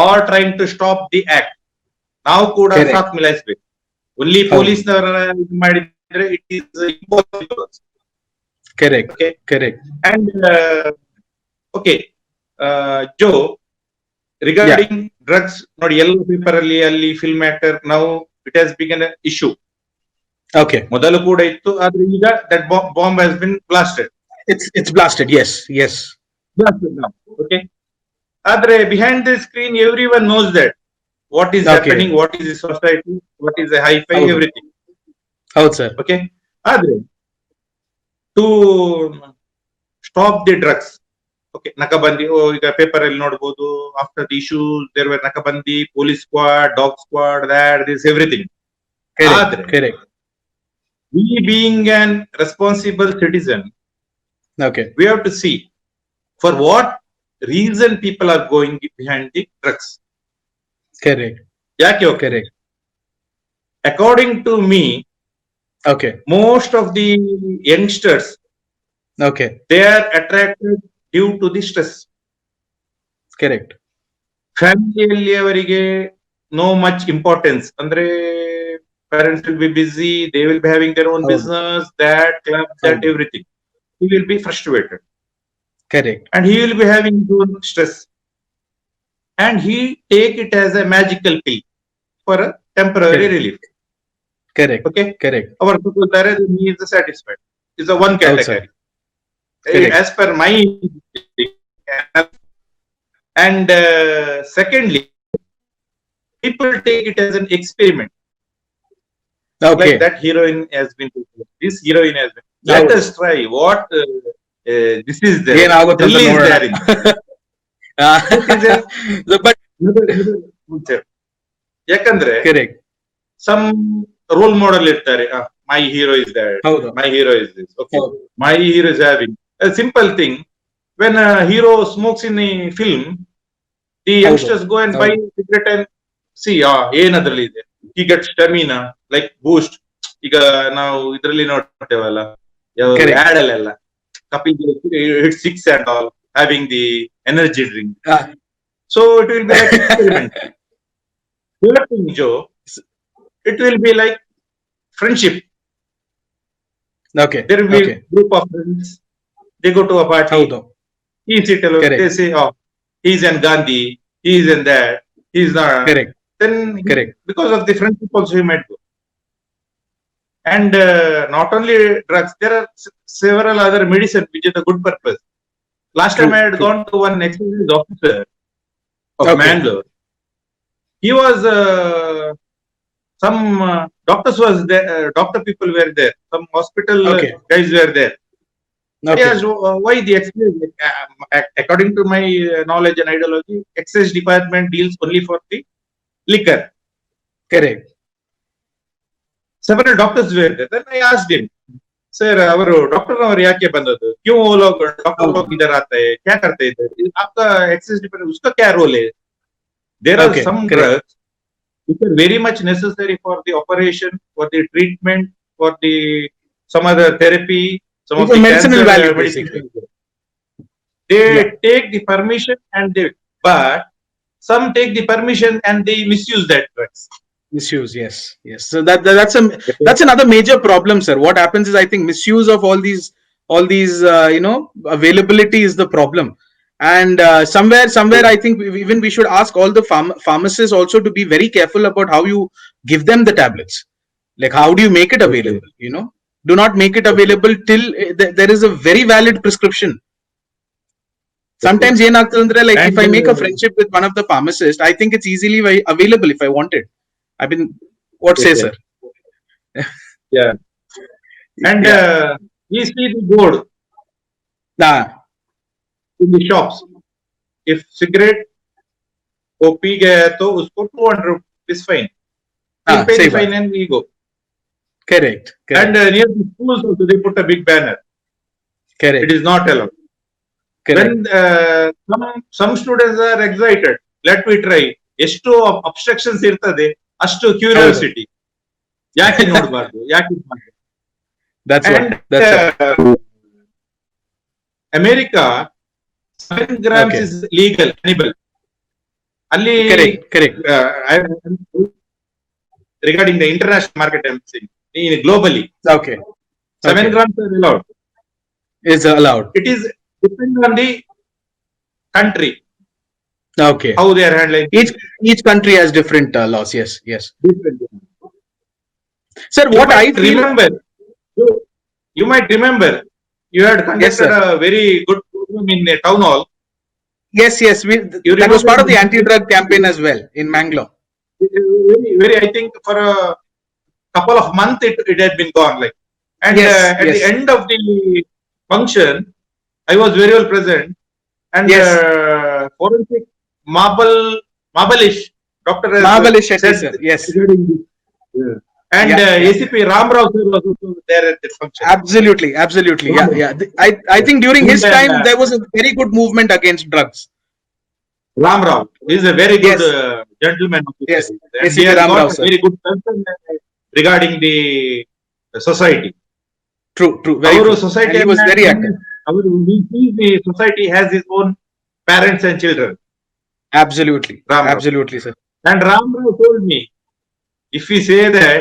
or trying to stop the act. ನಾವು ಕೂಡ ಸಾಥ್ ಮಿಲಾಯಿಸಬೇಕು. Only police ಮಾಡಿದ್ರೆ it is impossible. Correct. Okay. Correct. And okay, Joe, regarding drugs, ನೋಡಿ ಎಲ್ಲ paper ಅಲ್ಲಿ film actor, now it has become an issue. Okay. ಮೊದಲು ಕೂಡ ಇತ್ತು, ಆದ್ರೆ ಈಗ that bomb has been blasted. It's blasted. Yes. Blasted now. Okay. Adre behind the screen, everyone knows that what is happening, what is the society, what is the hi-fi, everything. ಹೌದು sir. Okay. Adre to stop the drugs. Okay. Nakabandi, ಈಗ paper ಅಲ್ಲಿ ನೋಡಬಹುದು, after the issues there were Nakabandi, police squad, dog squad, that this everything. Correct. We being an responsible citizen, okay, we have to see for what reason people are going behind the drugs. Correct. Yake okay. Correct. According to me, okay, most of the youngsters, okay, they are attracted due to the stress. Correct. Family avarige no much importance. Andre parents will be busy, they will be having their own business, that club, that everything. He will be frustrated. Correct. And he will be having his own stress. And he take it as a magical pill for a temporary relief. Correct. Okay. Correct. Our people there, he is satisfied. Is a one category. As per my, and secondly, people take it as an experiment. Okay. Like that heroine has been. This heroine has been. Let us try what this is there. Really is there. But ಯಾಕಂದ್ರೆ some role model ಇರ್ತಾರೆ. My hero is that. My hero is this. Okay. My hero is having a simple thing. When a hero smokes in a film, the youngsters go and buy cigarette and see. ಏನದ್ರಲ್ಲಿ ಇದೆ. He gets stamina, like boost. ಈಗ ನಾವು ಇದರಲ್ಲಿ ನೋಡ್ತೇವಲ್ಲ, add ಅಲ್ಲೆಲ್ಲ Kapil hit 6 and all, having the energy drink. So it will be like experiment. Third thing, Joe, it will be like friendship. Okay. There will be a group of friends. They go to a party. He sit alone. They say, "Oh, he's in Gandhi. He's in that. He's not." Correct. Then because of the friendship also he might go. And not only drugs, there are several other medicine which is a good purpose. Last time I had gone to one exercise officer of Mangalore. He was some doctors was there, doctor people were there, some hospital guys were there. Yes, why the excise? According to my knowledge and ideology, excise department deals only for the liquor. Correct. Several doctors were there. Then I asked him, sir, our doctor और याके बंदो क्यों वो लोग doctor लोग इधर आते हैं, क्या करते हैं इधर? आपका एक्सेस डिपेंडेंट उसका क्या रोल है? There are some drugs which are very much necessary for the operation, for the treatment, for the some other therapy, some of the medicinal value basically. They take the permission and they, but some take the permission and they misuse that drugs. Misuse, yes. So that's another major problem, sir. What happens is, I think, misuse of all these availability is the problem. And somewhere I think even we should ask all the pharmacists also to be very careful about how you give them the tablets. Like, how do you make it available? Do not make it available till there is a very valid prescription. Sometimes like if I make a friendship with one of the pharmacists, I think it's easily available if I want it. I mean, what say, sir? Yeah. And we see the board in the shops. if cigarette वो P गया है तो उसको 200 rupees fine. He'll pay the fine and we go. Correct. And near the schools also they put a big banner. Correct. It is not allowed. Correct. When some students are excited, let me try. ಎಷ್ಟು obstructions ಇರ್ತದೆ ಅಷ್ಟು curiosity ಯಾಕೆ ನೋಡಬಾರ್ದು ಯಾಕೆ America 7 grams is legal cannibal ಅಲ್ಲಿ regarding the international market I'm saying globally 7 grams is allowed. It is depend on the country. Okay. How they are handling. Each country has different laws. Yes. Different. Sir, what I remember, you might remember, you had conducted a very good program in a town hall. Yes. That was part of the anti-drug campaign as well in Mangalore. Very, I think for a couple of months it had been gone like. And at the end of the function, I was very well present. And forensic Marbalish, Dr. Marbalish, sir. Yes. And ACP Ram Rao sir was also there at the function. Absolutely. Yeah. I think during his time there was a very good movement against drugs. Ram Rao is a very good gentleman. Yes. And he has got a very good person regarding the society. True. Very our true. Society and he was very active. We see the society has its own parents and children. Absolutely, sir. And Ram Rao told me, if we say that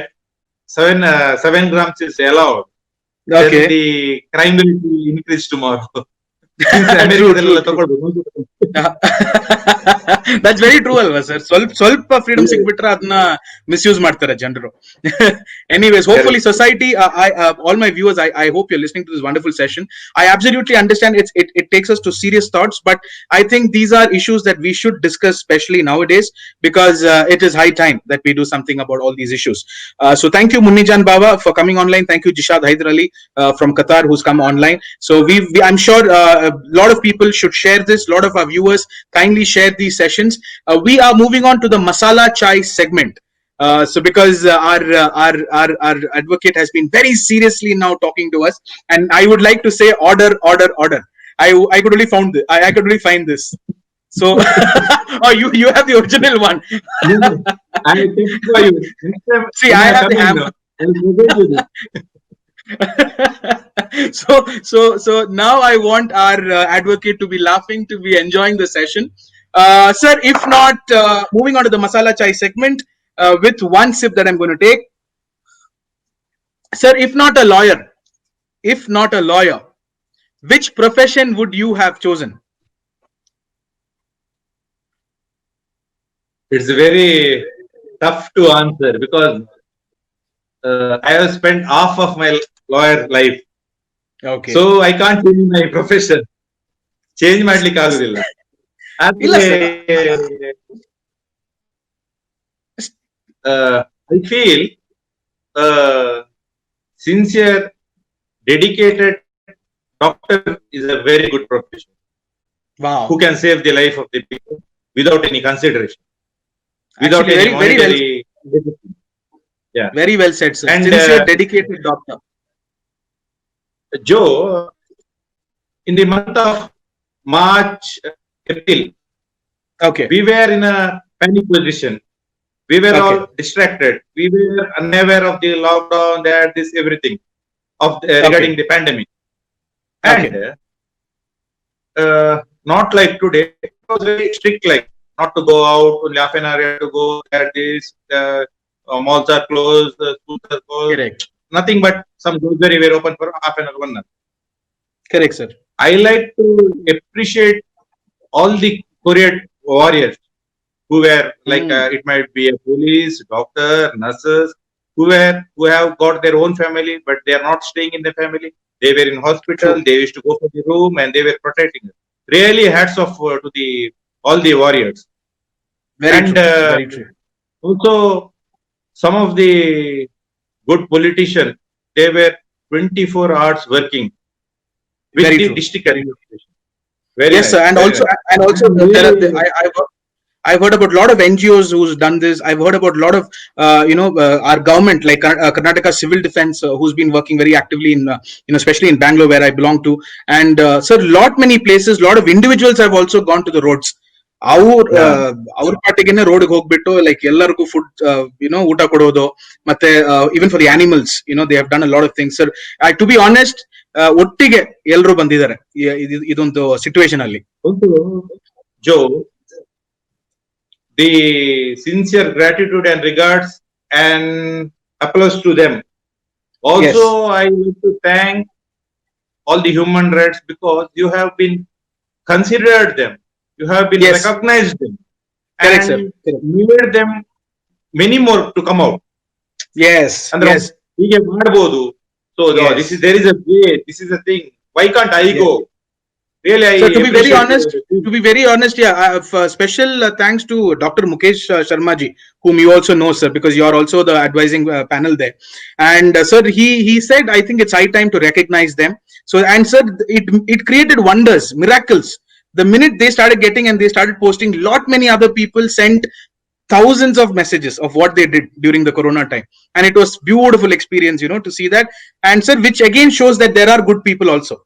7 grams is allowed, then the crime will be increased tomorrow. That's very true alva sir. ಸ್ವಲ್ಪ freedom ಸಿಗ್ಬಿಟ್ರೆ ಅದನ್ನ misuse ಮಾಡ್ತಾರೆ ಜನರು. Anyways, hopefully society all my viewers, I hope you're listening to this wonderful session. I absolutely understand it takes us to serious thoughts, but I think these are issues that we should discuss, especially nowadays, because it is high time that we do something about all these issues. So thank you Munnijan Baba for coming online. Thank you Jishad Haider Ali from Qatar who's come online. So I'm sure a lot of people should share this. A lot of our viewers kindly share these sessions. We are moving on to the Masala Chai segment. So because our advocate has been very seriously now talking to us, and I would like to say order. I could only I could only find this. So you have the original one. I think for you. See, I have the hammer. So now I want our advocate to be laughing, to be enjoying the session. Sir, if not, moving on to the Masala Chai segment with one sip that I'm going to take. Sir, if not a lawyer, which profession would you have chosen? It's very tough to answer because I have spent half of my lawyer life. Okay. So I can't change my profession. Change ಮಾಡ್ಲಿಕ್ಕೆ ಆಗುದಿಲ್ಲ. I feel sincere, dedicated doctor is a very good profession. Wow. Who can save the life of the people without any consideration. Without actually, any monetary. Yeah. Very well said, sir. And sincere, dedicated doctor. Joe, in the month of March, April, we were in a panic position. We were all distracted. We were unaware of the lockdown, that this everything of regarding the pandemic. And not like today, it was very strict, like not to go out, only half an hour to go, that this, malls are closed, schools are closed. Correct. Nothing but some grocery were open for half an hour, 1 hour. Correct, sir. I like to appreciate all the courier warriors who were like it might be a police, doctor, nurses, who have got their own family, but they are not staying in the family. They were in hospital. True. They used to go for the room and they were protecting us. Really, hats off to all the warriors. Very true. Also, some of the good politicians, they were 24 hours working with the district administration. Very Yes, nice. sir. And Very also, nice. there are, Really, I've heard about a lot of NGOs who's done this. I've heard about a lot of, our government, like Karnataka Civil Defense, who's been working very actively in, especially in Bangalore, where I belong to. And, sir, lot many places, lot of individuals have also gone to the roads. yeah. ಅವ್ರ ಪಾಟಿಗೆನೆ road ಹೋಗ್ಬಿಟ್ಟು like ಎಲ್ಲರಿಗೂ food ಊಟ ಕೊಡೋದು ಮತ್ತೆ even for the animals they have done a lot of things sir. To be honest, ಒಟ್ಟಿಗೆ ಎಲ್ಲರೂ ಬಂದಿದ್ದಾರೆ ಇದೊಂದು ಸಿಚುವೇಶನ್ ಅಲ್ಲಿ. Also, Joe, the sincere gratitude and regards and applause to them. Also, Yes. I want to thank all the human rights because you have been considered them, you have been Yes. recognized them, Correct, sir. and Correct. made them many more to come out. Yes. ಅಂದ್ರೆ Yes. ಹೀಗೆ ಮಾಡ್ಬೋದು. So Yes. there is a way, this is a thing. Why can't I Yes. go? Really, I So to be very appreciate honest, yeah, I have special thanks to Dr. Mukesh Sharma ji, whom you also know, sir, because you are also the advising panel there. And sir, he said, I think it's high time to recognize them. So, and sir, it created wonders, miracles. The minute they started getting and they started posting, lot many other people sent thousands of messages of what they did during the corona time, and it was beautiful experience to see that. And sir, which again shows that there are good people also.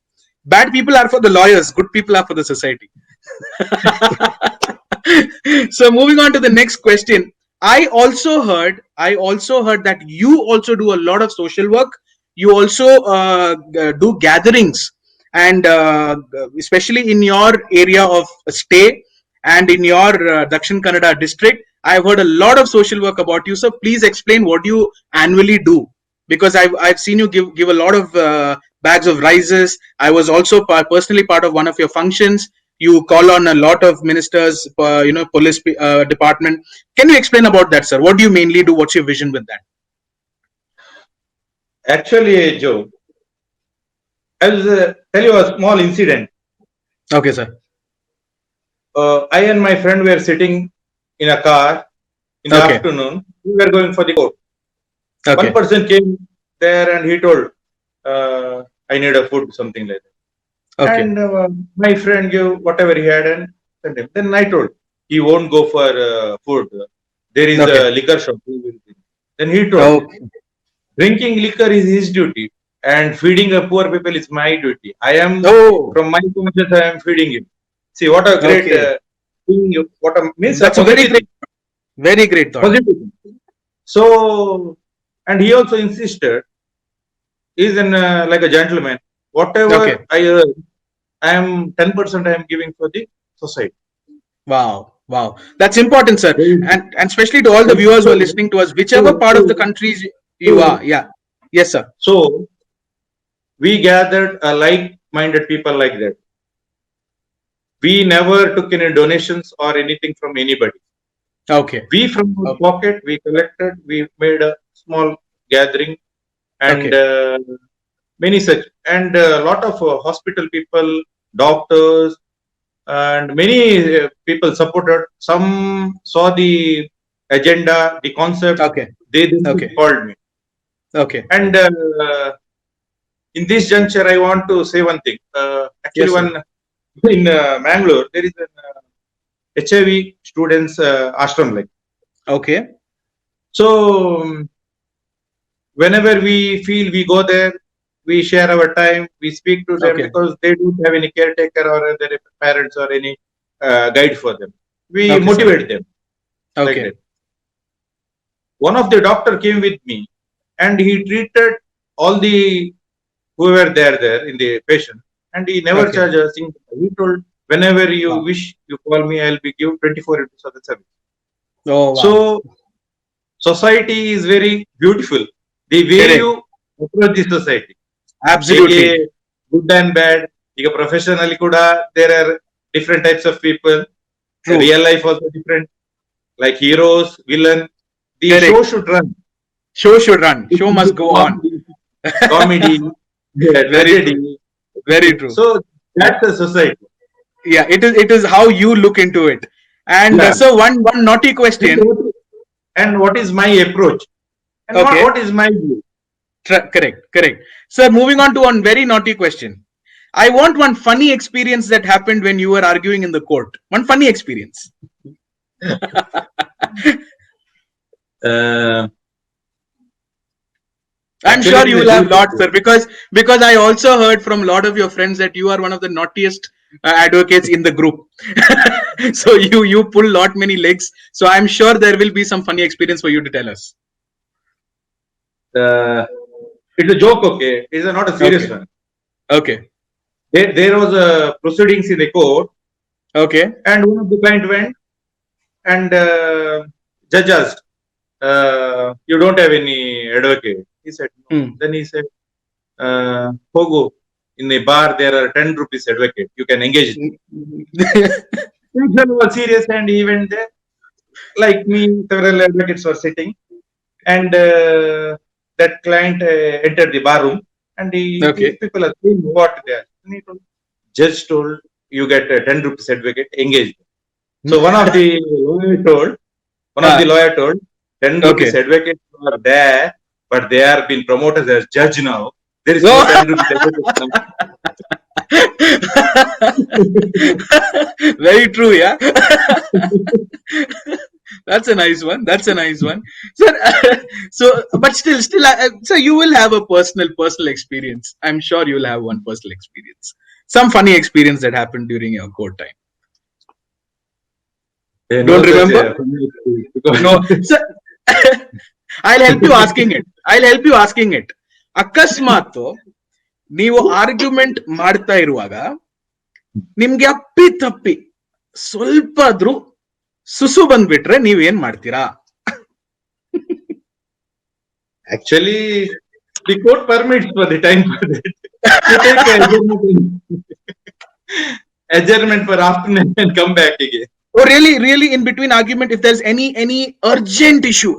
Bad people are for the lawyers, good people are for the society. So moving on to the next question, I also heard that you also do a lot of social work. You also do gatherings, and especially in your area of stay and in your Dakshin Kannada district. I've heard a lot of social work about you, so please explain what you annually do, because I've seen you give a lot of bags of rices. I was also personally part of one of your functions. You call on a lot of ministers, police department. Can you explain about that, sir? What do you mainly do? What's your vision with that? Actually, Joe, I will tell you a small incident. Okay, sir. I and my friend were sitting in a car in the Okay. afternoon. We were going for the court. Okay. One person came there and he told, I need a food, something like that. Okay. And my friend gave whatever he had and sent him. Then I told, he won't go for food. There is Okay. a liquor shop. Then he told, Okay. drinking liquor is his duty and feeding the poor people is my duty. I am, Oh, from my conscience, I am feeding him. See, what a great Okay. thing, what a means That's a a very positive great, very great thought. positive thing. So, and he also insisted, he's in like a gentleman. Whatever Okay. I earn, I am 10% I am giving for the society. Wow. Wow. That's important, sir. And especially to all the viewers who are listening to us, whichever part of the countries you are. Yeah. Yes, sir. So, we gathered a like-minded people like that. We never took any donations or anything from anybody. Okay. We from our Okay. pocket, we collected, we made a small gathering, and many such, and a lot of hospital people, doctors, and many people supported. Some saw the agenda, the concept. Okay. They then Okay. called me. Okay. And in this juncture, I want to say one thing. Actually, Yes, sir. one in Mangalore, there is an HIV students ashram like. Okay. So whenever we feel, we go there, we share our time, we speak to them, Okay. because they don't have any caretaker or their parents or any guide for them. We Okay, sir. motivate them like Okay. that. One of the doctor came with me, and he treated all the who were there in the patient, and he never Okay. charged a single. He told, whenever you Wow. wish, you call me, I'll be give 24/7 service. Oh, wow. So society is very beautiful. The way Correct. you approach the society. Absolutely. ಹೇಗೆ good and bad. ಈಗ professionally ಕೂಡ there are different types of people. True. Real life also different. Like heroes, villain. The Correct. show should run. Show should run. Show must go on. Comedy, tragedy. Very true. So that's the society. Yeah, it is how you look into it. And Yeah. so one naughty question. And what is my approach? And Okay. what is my view? Correct. Sir, moving on to one very naughty question. I want one funny experience that happened when you were arguing in the court. One funny experience. I'm sure you will have lots, sir, because I also heard from a lot of your friends that you are one of the naughtiest advocates in the group. So you pull lot many legs. So I'm sure there will be some funny experience for you to tell us. It's a joke, okay? It's not a serious one. Okay. There was a proceedings in the court. Okay. And one of the client went and judge asked, you don't have any advocate. He said, no. Then he said, Pogo, in a bar there are 10 rupees advocate. You can engage. He was serious and he went there. Like me, several advocates were sitting. And that client entered the bar room. And these people are saying what they are. And he told, judge told, you get a 10 rupees advocate, engage. So one of the lawyer told, 10 rupees advocates are there, but they are being promoted as judge now. There is no 10 rupees advocate now. Very true, yeah. That's a nice one. Sir, so, but still, so you will have a personal experience. I'm sure you will have one personal experience. Some funny experience that happened during your court time. Don't remember? No, sir. I'll help you asking it. ಅಕಸ್ಮಾತ್ ನೀವು argument ಮಾಡ್ತಾ ಇರುವಾಗ ನಿಮ್ಗೆ ಅಪ್ಪಿ ತಪ್ಪಿ ಸ್ವಲ್ಪ ಆದ್ರೂ ಸುಸು ಬಂದ್ಬಿಟ್ರೆ ನೀವ್ ಏನ್ ಮಾಡ್ತೀರಾ? Actually, the court permits for the time for that. You take adjournment for afternoon and come back again. Oh, really, in between argument, if there's any urgent issue,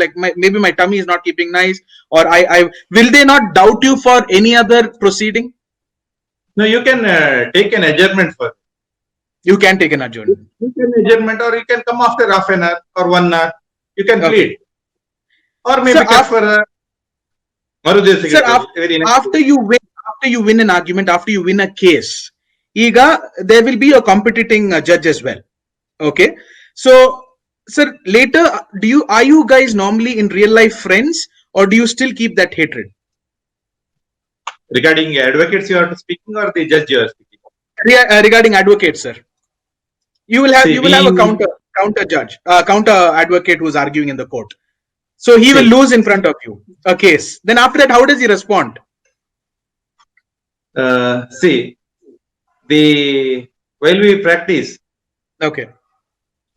like maybe my tummy is not keeping nice, or I will they not doubt you for any other proceeding? No, you can take an adjournment for. You can take an adjournment. You can adjournment, or you can come after half an hour or 1 hour. You can plead, or maybe for. Sir, after you win an argument, after you win a case, there will be a competing judge as well. Okay, so sir, later are you guys normally in real life friends, or do you still keep that hatred? Regarding advocates you are speaking, or the judge you are speaking? Regarding advocates, sir, you will have a counter judge, counter advocate who's arguing in the court, so he will lose in front of you a case. Then after that, how does he respond? While we practice, okay,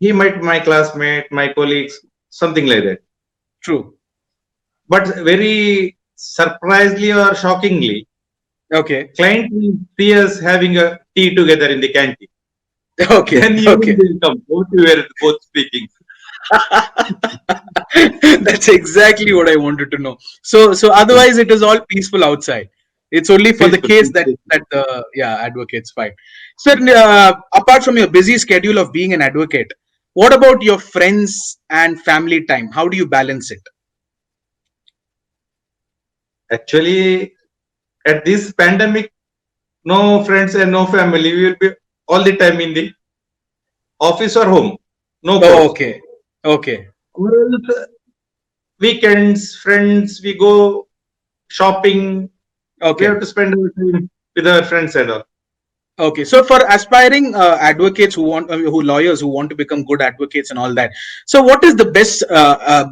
he might my classmate, my colleagues, something like that. True. But very surprisingly or shockingly, okay, client will see us having a tea together in the canteen. Okay. Then you will come. We were both speaking. That's exactly what I wanted to know. So otherwise it is all peaceful outside. It's only for the case that advocates fight. Sir, apart from your busy schedule of being an advocate, what about your friends and family time? How do you balance it? Actually, at this pandemic, no friends and no family. We will be all the time in the office or home. No. Okay. Weekends, friends, we go shopping. Okay. We have to spend time with our friends and all. Okay, so for aspiring advocates lawyers who want to become good advocates and all that, so what is the best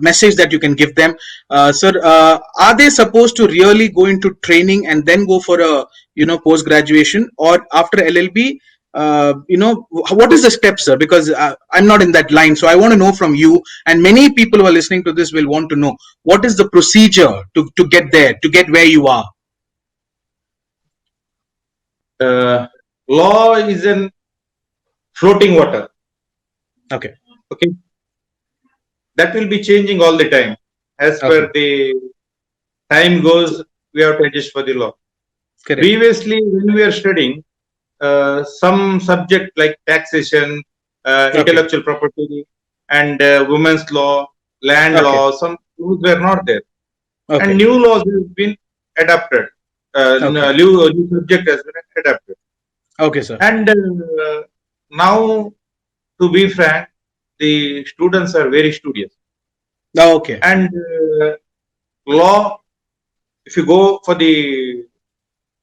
message that you can give them, sir? Are they supposed to really go into training and then go for a post graduation, or after LLB? What is the step, sir? Because I'm not in that line, so I want to know from you, and many people who are listening to this will want to know what is the procedure to get there, to get where you are. Law is in floating water. Okay. That will be changing all the time. As per the time goes, we have to adjust for the law. Correct. Previously, when we were studying, some subject like taxation, intellectual property, and women's law, land law, some rules were not there. And new laws have been adapted. new subject has been adapted. Okay, sir. And now, to be frank, the students are very studious. Okay. And law, if you go for the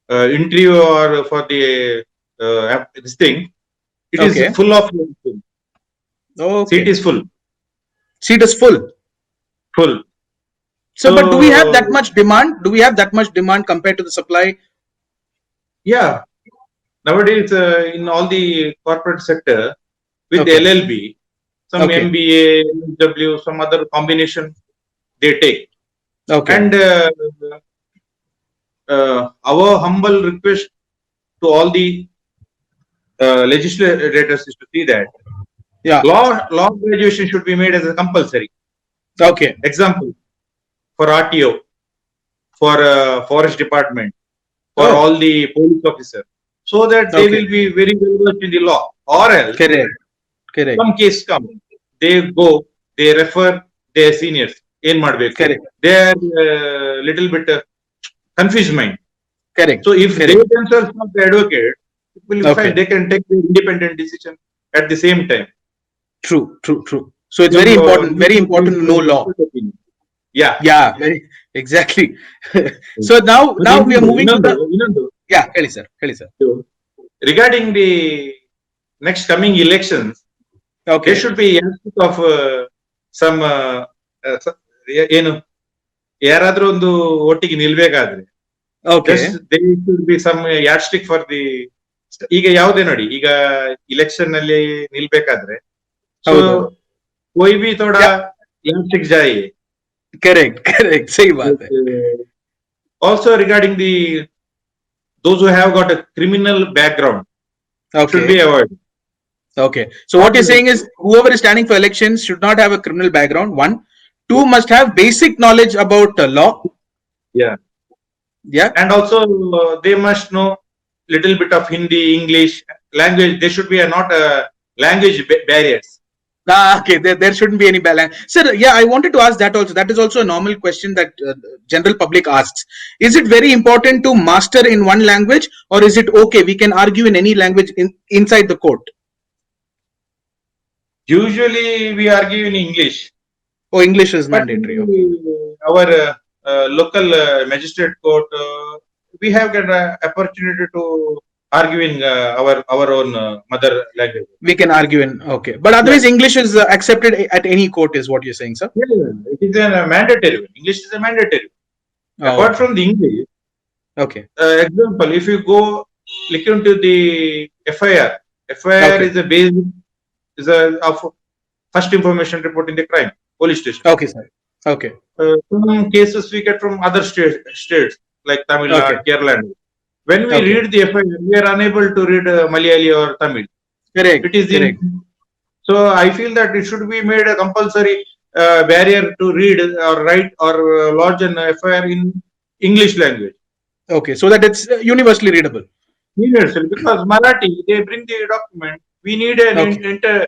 interview or for the this thing, it is full of. Okay. Seat is full. Seat is full. Full. So, but do we have that much demand? Do we have that much demand compared to the supply? Yeah. Nowadays, in all the corporate sector, with LLB, some MBA, MW, some other combination they take. Okay. And our humble request to all the legislators is to see that law graduation should be made as a compulsory. Okay. Example, for RTO, for forest department, for all the police officers, so that they will be very well versed in the law. Or else, some case come, they go, they refer their seniors. They are little bit confused mind. So if they themselves are the advocate, it will fine. They can take the independent decision at the same time. True. So it's very important to know law. Yeah, exactly. So now we are moving to the. Yeah, sir. Regarding the next coming elections, there should be of some ಏನು ಯಾರಾದ್ರೂ ಒಂದು ಒಟ್ಟಿಗೆ ನಿಲ್ಬೇಕಾದ್ರೆ there should be some yardstick for the ಈಗ ಯಾವುದೇ ನೋಡಿ ಈಗ election ನಲ್ಲಿ ನಿಲ್ಬೇಕಾದ್ರೆ so कोई भी थोड़ा yardstick चाहिए. Correct. सही बात है. Also regarding those who have got a criminal background should be avoided. Okay. So what you're saying is whoever is standing for elections should not have a criminal background. 1, 2 must have basic knowledge about law. Yeah. And also they must know little bit of Hindi, English language. There should be not language barriers. Okay, there shouldn't be any balance. Sir, yeah, I wanted to ask that also. That is also a normal question that general public asks. Is it very important to master in one language, or is it okay, we can argue in any language inside the court? Usually we argue in English. Oh, English is mandatory. Our local magistrate court, we have got an opportunity to argue in our own mother language. We can argue in, okay. But otherwise English is accepted at any court is what you're saying, sir? Yeah, it is a mandatory. English is a mandatory. Apart from the English, example, if you go look into the FIR is a basic, is a of first information report in the crime, police station. Okay, sir. Okay. Some cases we get from other states like Tamil Nadu, Kerala. When we read the FIR, we are unable to read Malayali or Tamil. Correct. It is so I feel that it should be made a compulsory barrier to read or write or lodge an FIR in English language. Okay, so that it's universally readable. Universally, because Marathi, they bring the document. We need an inter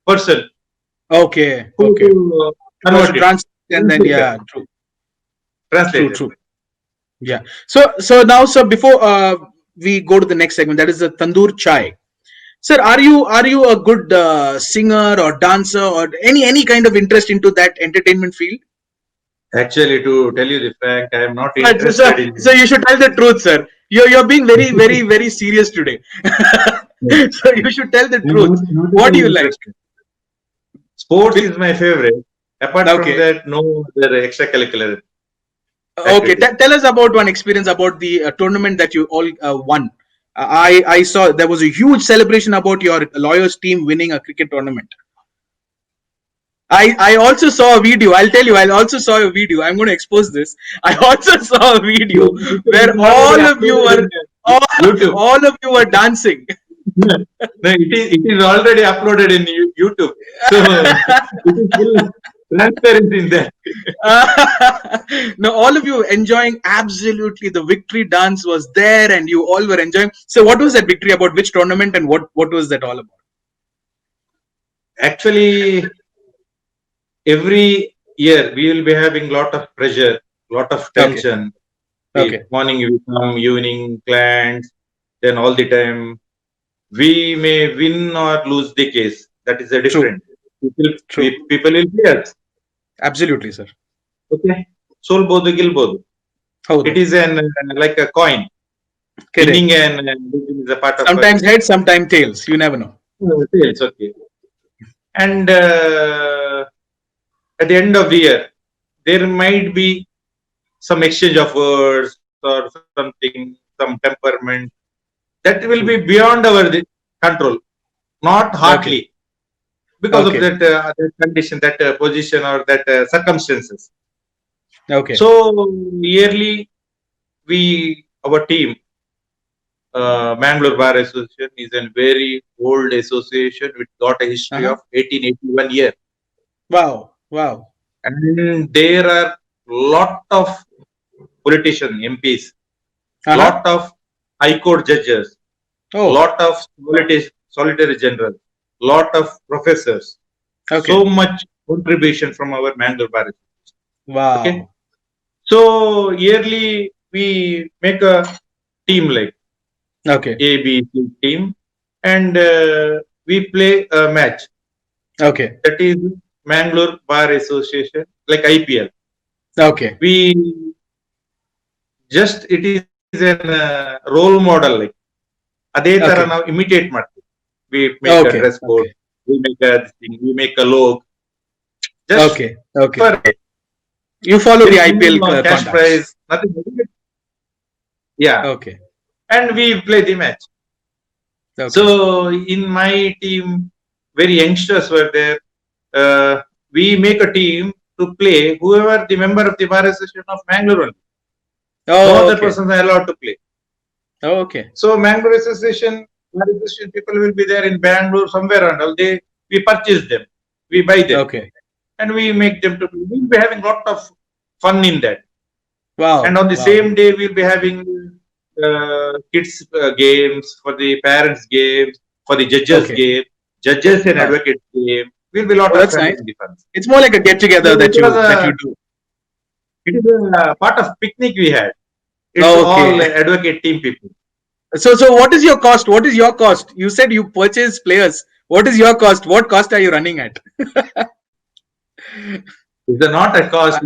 person. Okay. And then true. Translate. True. Yeah. So now, sir, before we go to the next segment, that is the Tandoor Chai. Sir, are you a good singer or dancer or any kind of interest into that entertainment field? Actually, to tell you the fact, I am not interested in. So you should tell the truth, sir. You're being very serious today. So you should tell the truth. What do you like? Sports is my favorite. Apart from that, no other extracurricular. Okay, tell us about one experience about the tournament that you all won. I saw there was a huge celebration about your lawyers team winning a cricket tournament. I also saw a video. I'll tell you. I also saw a video. I'm going to expose this. I also saw a video where all of you were dancing. No, it is already uploaded in YouTube. So it is still transparent in there. No, all of you enjoying absolutely. The victory dance was there, and you all were enjoying. So, what was that victory about? Which tournament, and what was that all about? Actually, every year we will be having lot of pressure, lot of tension, Okay. Morning we come, evening clients, then all the time. We may win or lose the case. That is a different. True. People will play us. Absolutely, sir. Okay. Solbodu gilbodu. It is an like a coin. Correct. Winning and losing is a part of. Sometimes heads, sometimes tails. You never know. Tails, okay. And at the end of the year, there might be some exchange of words or something, some temperament that will be beyond our control, not hardly, because of that condition, that position, or that circumstances. Okay. So yearly, our team, Mangalore Bar Association, is a very old association which got a history of 1881 year. Wow. Wow. And there are lot of politicians, MPs, lot of high court judges, lot of solitary generals, lot of professors. So much contribution from our Mangalore Bar Association. Wow. Okay. So yearly we make a team like A, B, C team, and we play a match. Okay. That is Mangalore Bar Association, like IPL. Okay. It is a role model like. ಅದೇ ತರ ನಾವು imitate ಮಾಡ್ತೀವಿ. We make a dress code, we make a thing, we make a logo. Just for you follow the IPL cash prize, nothing. Yeah. Okay. And we play the match. So in my team, very youngsters were there. We make a team to play whoever the member of the Bar Association of Mangalore. No other persons are allowed to play. Okay. So Mangalore Association, Bar Association people will be there in Bangalore somewhere and all. We purchase them, we buy them, and we make them to. We'll be having lot of fun in that. Wow. And on the same day, we'll be having kids games, for the parents games, for the judges game, judges and advocates game. We'll be lot of fun in the fun. It's more like a get together that you do. It is a part of picnic we had. It's all advocate team people. So what is your cost? What is your cost? You said you purchase players. What is your cost? What cost are you running at? It's not a cost.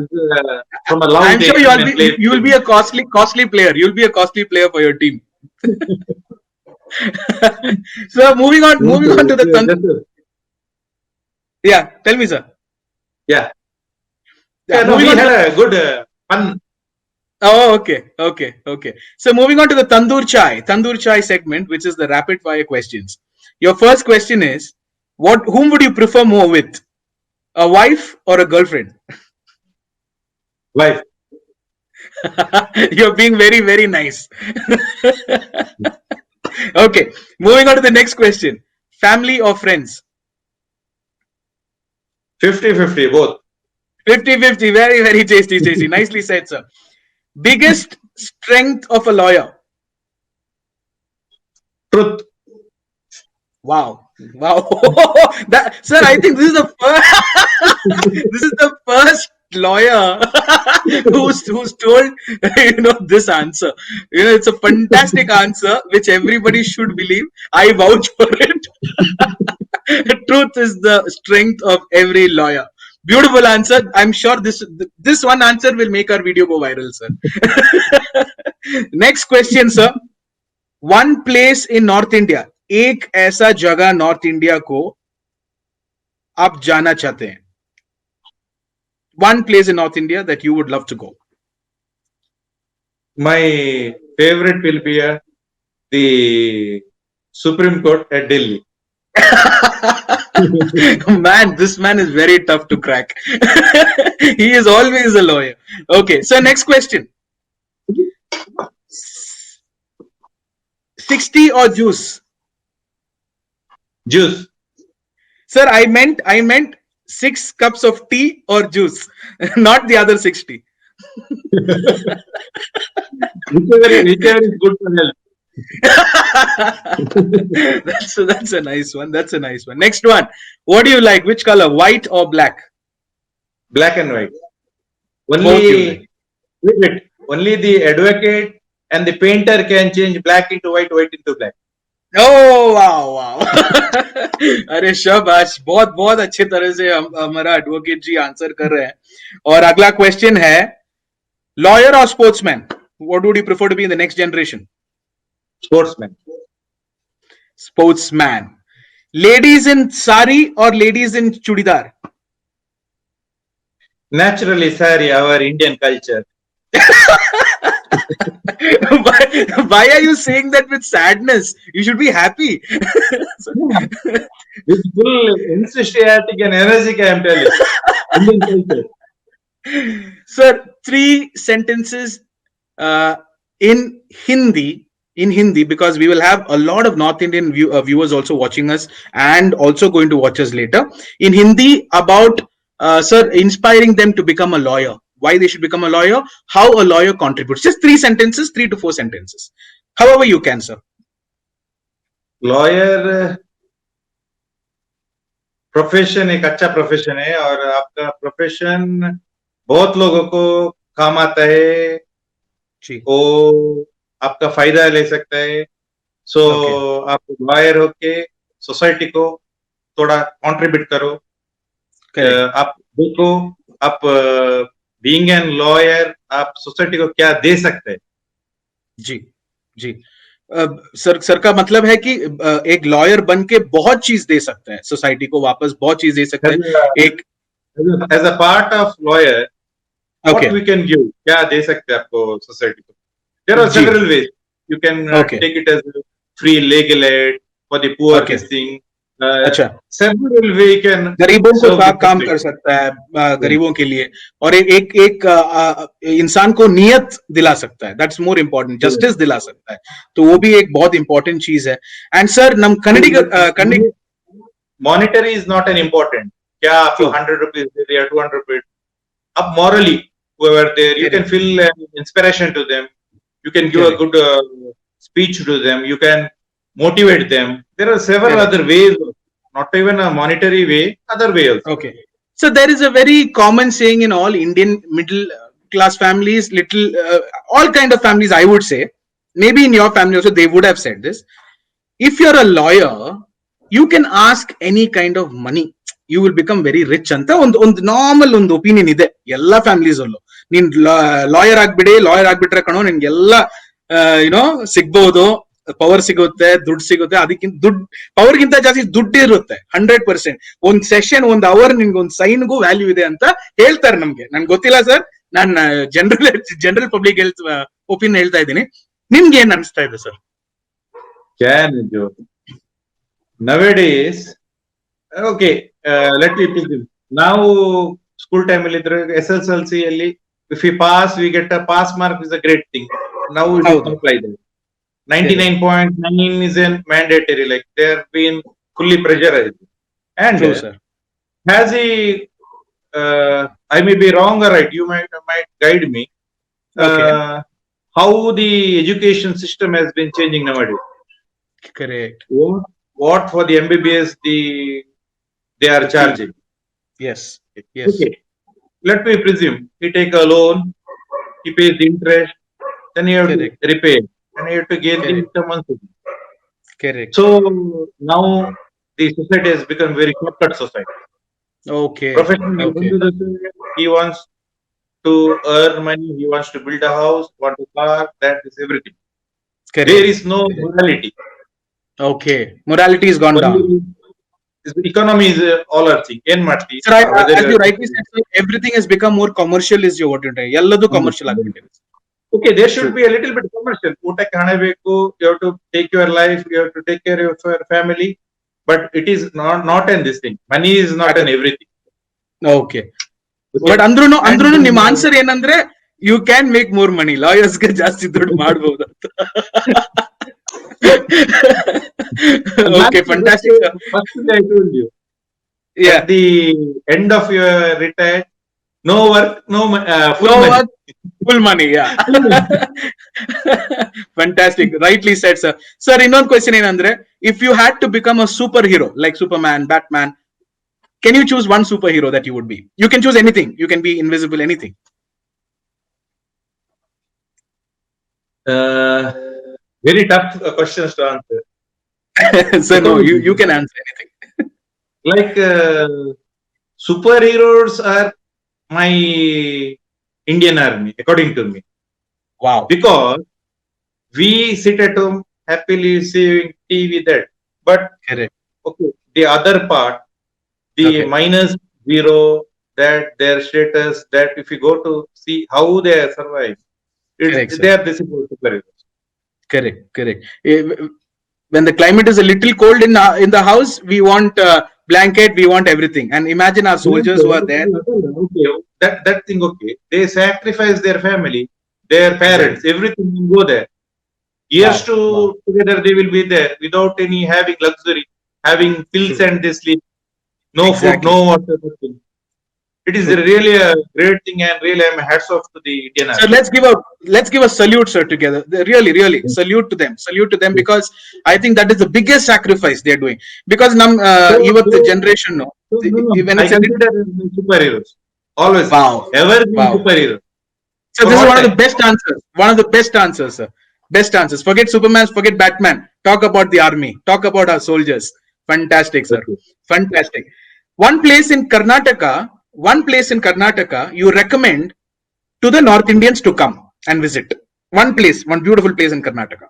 From a long I'm sure you will be a costly player. You'll be a costly player for your team. So moving on to the Tandoor. Yeah, tell me, sir. Yeah, we had a good fun. Oh, okay. So moving on to the Tandoor Chai segment, which is the rapid fire questions. Your first question is, whom would you prefer more with? A wife or a girlfriend? Wife. You're being very, very nice. Okay, moving on to the next question. Family or friends? 50-50, both. 50-50, very, very tasty. Nicely said, sir. Biggest strength of a lawyer? Truth. Wow. Sir, I think this is the first. This is the first lawyer who's told this answer. It's a fantastic answer which everybody should believe. I vouch for it. Truth is the strength of every lawyer. Beautiful answer. I'm sure this one answer will make our video go viral, sir. Next question, sir. One place in North India, एक ऐसा जगह north India को आप जाना चाहते हैं. One place in North India that you would love to go. My favorite will be the Supreme Court at Delhi. Man, this man is very tough to crack. He is always a lawyer. Okay, so next question. 60 or juice? Juice. Sir, I meant 6 cups of tea or juice, not the other 60. Whichever is good for health. That's a nice one. Next one. What do you like? Which color? White or black? Black and white. Only. Wait. only the advocate and the painter can change black into white, white into black. Oh wow wow. अरे शाबाश, बहुत बहुत अच्छे तरह से हमारा advocate जी answer कर रहे हैं. और अगला क्वेश्चन है, लॉयर और sportsman, what would you prefer to be in the next generation? Sportsman. Sportsman. Ladies in sari or ladies in chudidar? Naturally, sari, our Indian culture. Why are you saying that with sadness? You should be happy. With full enthusiastic and energetic, I am telling. Indian culture. Sir, 3 sentences in Hindi, because we will have a lot of North Indian viewers also watching us and also going to watch us later. In Hindi, about sir, inspiring them to become a lawyer. Why they should become a lawyer? How a lawyer contributes. Just 3 sentences, 3 to 4 sentences. However you can, sir. Lawyer profession एक अच्छा profession है, और आपका profession बहुत लोगों को काम आता है, वो आपका फायदा ले सकता है. सो आप लॉयर होके सोसाइटी को थोड़ा कंट्रीब्यूट करो. आप देखो, आप बीइंग एन लॉयर आप सोसाइटी को क्या दे सकते हैं. जी जी. सर का मतलब है कि एक लॉयर बन के बहुत चीज दे सकते हैं सोसाइटी को, वापस बहुत चीज दे सकते हैं. एक as a part of lawyer what we can give, क्या दे सकते हैं आपको सोसाइटी को. There are several ways you can take it as free legal aid for the poor thing. अच्छा, सेवरल वे कैन, गरीबों को काम कर सकता है, गरीबों के लिए, और एक इंसान को नियत दिला सकता है. That's more important. जस्टिस दिला सकता है, तो वो भी एक बहुत इंपॉर्टेंट चीज है. एंड सर, नम कन्नड़ी monetary is not an important. क्या आपको 100 रुपीज दे दिया, 200 रुपीज, अब morally whoever there you can feel inspiration to them, you can give a good speech to them, you can motivate them. There are several other ways, not even a monetary way, other ways. Okay, so there is a very common saying in all Indian middle class families, all kind of families, I would say, maybe in your family also they would have said this: if you're a lawyer, you can ask any kind of money, you will become very rich ಅಂತ ಒಂದು normal ಒಂದು opinion ಇದೆ ಎಲ್ಲಾ families ಅಲ್ಲೂ. ನೀನ್ lawyer ಆಗ್ಬಿಟ್ರೆ ಕಣೋ, ನಿನ್ಗೆಲ್ಲ YONO ಸಿಗ್ಬಹುದು, ಪವರ್ ಸಿಗುತ್ತೆ, ದುಡ್ಡು ಸಿಗುತ್ತೆ. ಅದಕ್ಕಿಂತ ಪವರ್ಗಿಂತ ಜಾಸ್ತಿ ದುಡ್ಡು ಇರುತ್ತೆ 100%. ಒಂದ್ ಸೆಷನ್, ಒಂದ್ ಅವರ್, ನಿನ್ಗೆ ಒಂದ್ ಸೈನ್ಗೂ ವ್ಯಾಲ್ಯೂ ಇದೆ ಅಂತ ಹೇಳ್ತಾರೆ ನಮ್ಗೆ. ನನ್ಗೆ ಗೊತ್ತಿಲ್ಲ ಸರ್, ನಾನು ಜನರಲ್ ಪಬ್ಲಿಕ್ ಹೆಲ್ತ್ ಒಪಿನಿಯನ್ ಹೇಳ್ತಾ ಇದ್ದೀನಿ. ನಿಮ್ಗೆ ಏನ್ ಅನಿಸ್ತಾ ಇದೆ sir? Nowadays, okay, let me tell you. Now, school time SSLC, if we pass, we get a pass mark is a great thing. Now we don't apply that. 99.9 is a mandatory. Like they have been fully pressurized. And true, sir. Has he? I may be wrong or right. You might guide me. Okay. How the education system has been changing nowadays. Correct. What for the MBBS they are charging? Yes. Okay. Let me presume he take a loan, he pays the interest, then he have to repay, and he have to gain the income monthly. Correct. So now the society has become very corporate society. Okay. Professional, he wants to earn money, he wants to build a house, want a car, that is everything. Correct. There is no morality. Okay, morality is gone down. The economy is all our thing. Sir, as you rightly said, sir, everything has become more commercial. Is your what you say? Yelladu commercial agibitide. Okay, there should be a little bit commercial. ಊಟಕ್ಕೆ ಹಣ ಬೇಕು, you have to take your life, you have to take care of your family, but it is not in this thing. Money is not in everything. Okay. But ಅಂದ್ರೂನು ನಿಮ್ಮ answer ಏನಂದ್ರೆ you can make more money. Lawyers ಗೆ ಜಾಸ್ತಿ ದುಡ್ಡು ಮಾಡಬಹುದು ಅಂತ. Okay, fantastic. First thing I told you. Yeah. At the end of your retire, no work, no full money. Work, full money. Yeah. Fantastic. Rightly said, sir. Sir, ಇನ್ನೊಂದು question ಏನಂದ್ರೆ, if you had to become a superhero like Superman, Batman, can you choose one superhero that you would be? You can choose anything. You can be invisible, anything. Very tough questions to answer. Sir, no, you can answer anything. Like superheroes are my Indian Army, according to me. Wow. Because we sit at home happily seeing TV that. But Correct. okay, the other part, the -0, that their status, that if you go to see how they survive, they are this superheroes. Correct. When the climate is a little cold in the house, we want blanket, we want everything. And imagine our soldiers who are there. Okay, that thing, okay. They sacrifice their family, their parents, everything will go there. Years together they will be there without any having luxury, having pills and they sleep. No food, no water, nothing. It is really a great thing, and really I'm hats off to the Indian Army. So let's give a salute, sir, together. Really salute to them because I think that is the biggest sacrifice they're doing. Because even the generation, no. I consider superheroes. Always. Ever been superheroes. So this is one of the best answers. One of the best answers, sir. Best answers. Forget Superman, forget Batman. Talk about the army. Talk about our soldiers. Fantastic, sir. Fantastic. One place in Karnataka you recommend to the North Indians to come and visit. One beautiful place in Karnataka.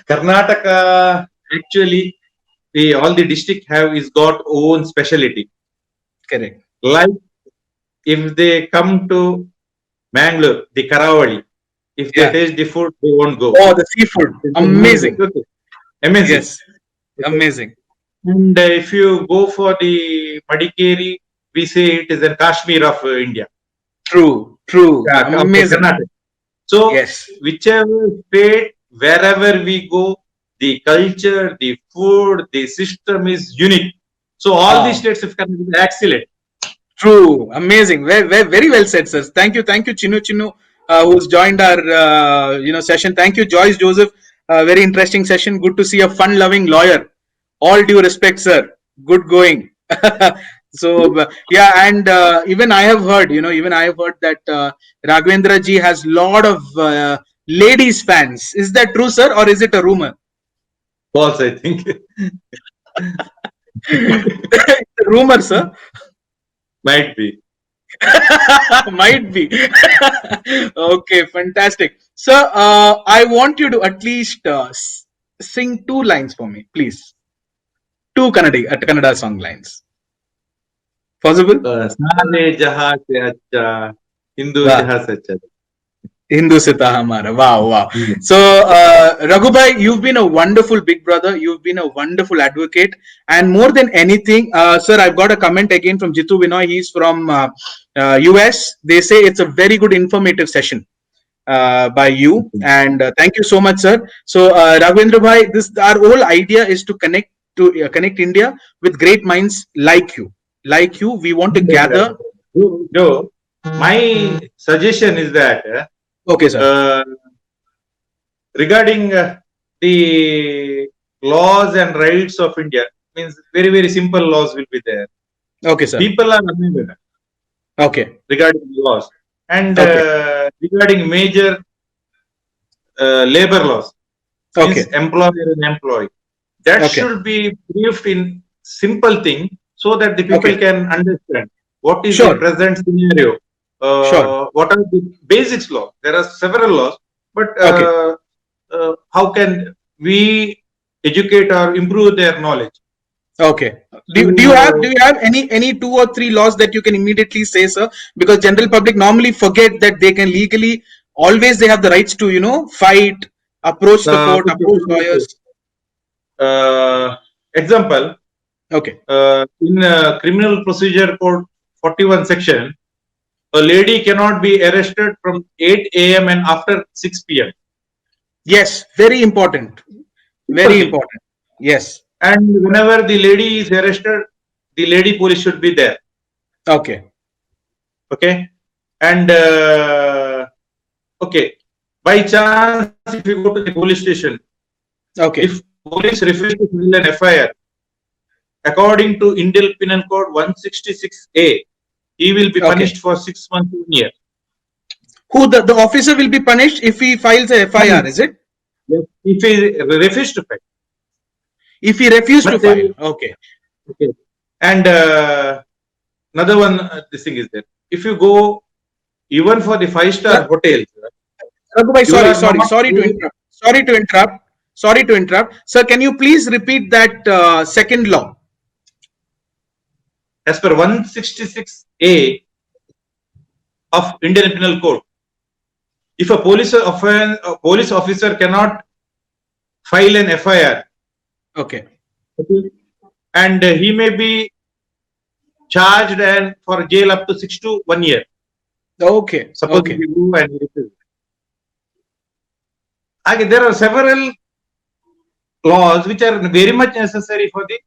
Karnataka, actually, all the district have is got own specialty. Correct. Like if they come to Mangalore, the Karavali, if they taste the food, they won't go. Oh, the seafood. Amazing. Amazing. Yes. Amazing. And if you go for the Madikeri, we say it is a Kashmir of India. True. Yeah, amazing. So, whichever state, wherever we go, the culture, the food, the system is unique. So, all these states of Karnataka are excellent. True. Amazing. Very well said, sir. Thank you, Chinu, who's joined our session. Thank you, Joyce Joseph. Very interesting session. Good to see a fun-loving lawyer. All due respect, sir. Good going. So yeah, and even I have heard, that Raghavendra ji has lot of ladies fans. Is that true, sir, or is it a rumor? False, I think. Rumor, sir. Might be. Might be. Okay, fantastic. Sir, I want you to at least sing 2 lines for me, please. 2 Kannada song lines. Possible? Hindu se tha hamara. Wow. So, Raghu bhai, you've been a wonderful big brother. You've been a wonderful advocate. And more than anything, sir, I've got a comment again from Jitu Vinoy. He's from US. They say it's a very good informative session by you. And thank you so much, sir. So, Raghavendra bhai, our whole idea is to connect India with great minds like you. We want to gather. Joe, my suggestion is that okay, sir. Regarding the laws and rights of India, means very, very simple laws will be there. Okay, sir. People are unaware. Okay. Regarding the laws. And regarding major labor laws, means employer and employee. That should be briefed in simple thing so that the people can understand what is the present scenario. What are the basics law? There are several laws, but how can we educate or improve their knowledge? Okay. Do you have any 2 or 3 laws that you can immediately say, sir? Because general public normally forget that they can legally always they have the rights to fight, approach the court, approach lawyers. Example. Okay. In Criminal Procedure Code 41 section, a lady cannot be arrested from 8 a.m. and after 6 p.m. Yes, very important. Very important. Yes. And whenever the lady is arrested, the lady police should be there. Okay. And by chance, if you go to the police station, if police refuse to file an FIR, according to Indian Penal Code 166A, he will be punished for 6 months to 1 year. Who the officer will be punished if he files a FIR, is it? Yes, if he refused to file. If he refused to But they file, will- okay. Okay. And another one, this thing is there. If you go even for the 5-star hotels, Raghu bhai, you are not sorry to interrupt. Sorry to interrupt. Sir, can you please repeat that second law? as per 166A of Indian Penal Code. If a police officer cannot file an FIR, Okay. and he may be charged and for jail up to 6 to 1 year. Okay. Suppose Okay. you go and refuse. Again, there are several laws which are very much necessary for the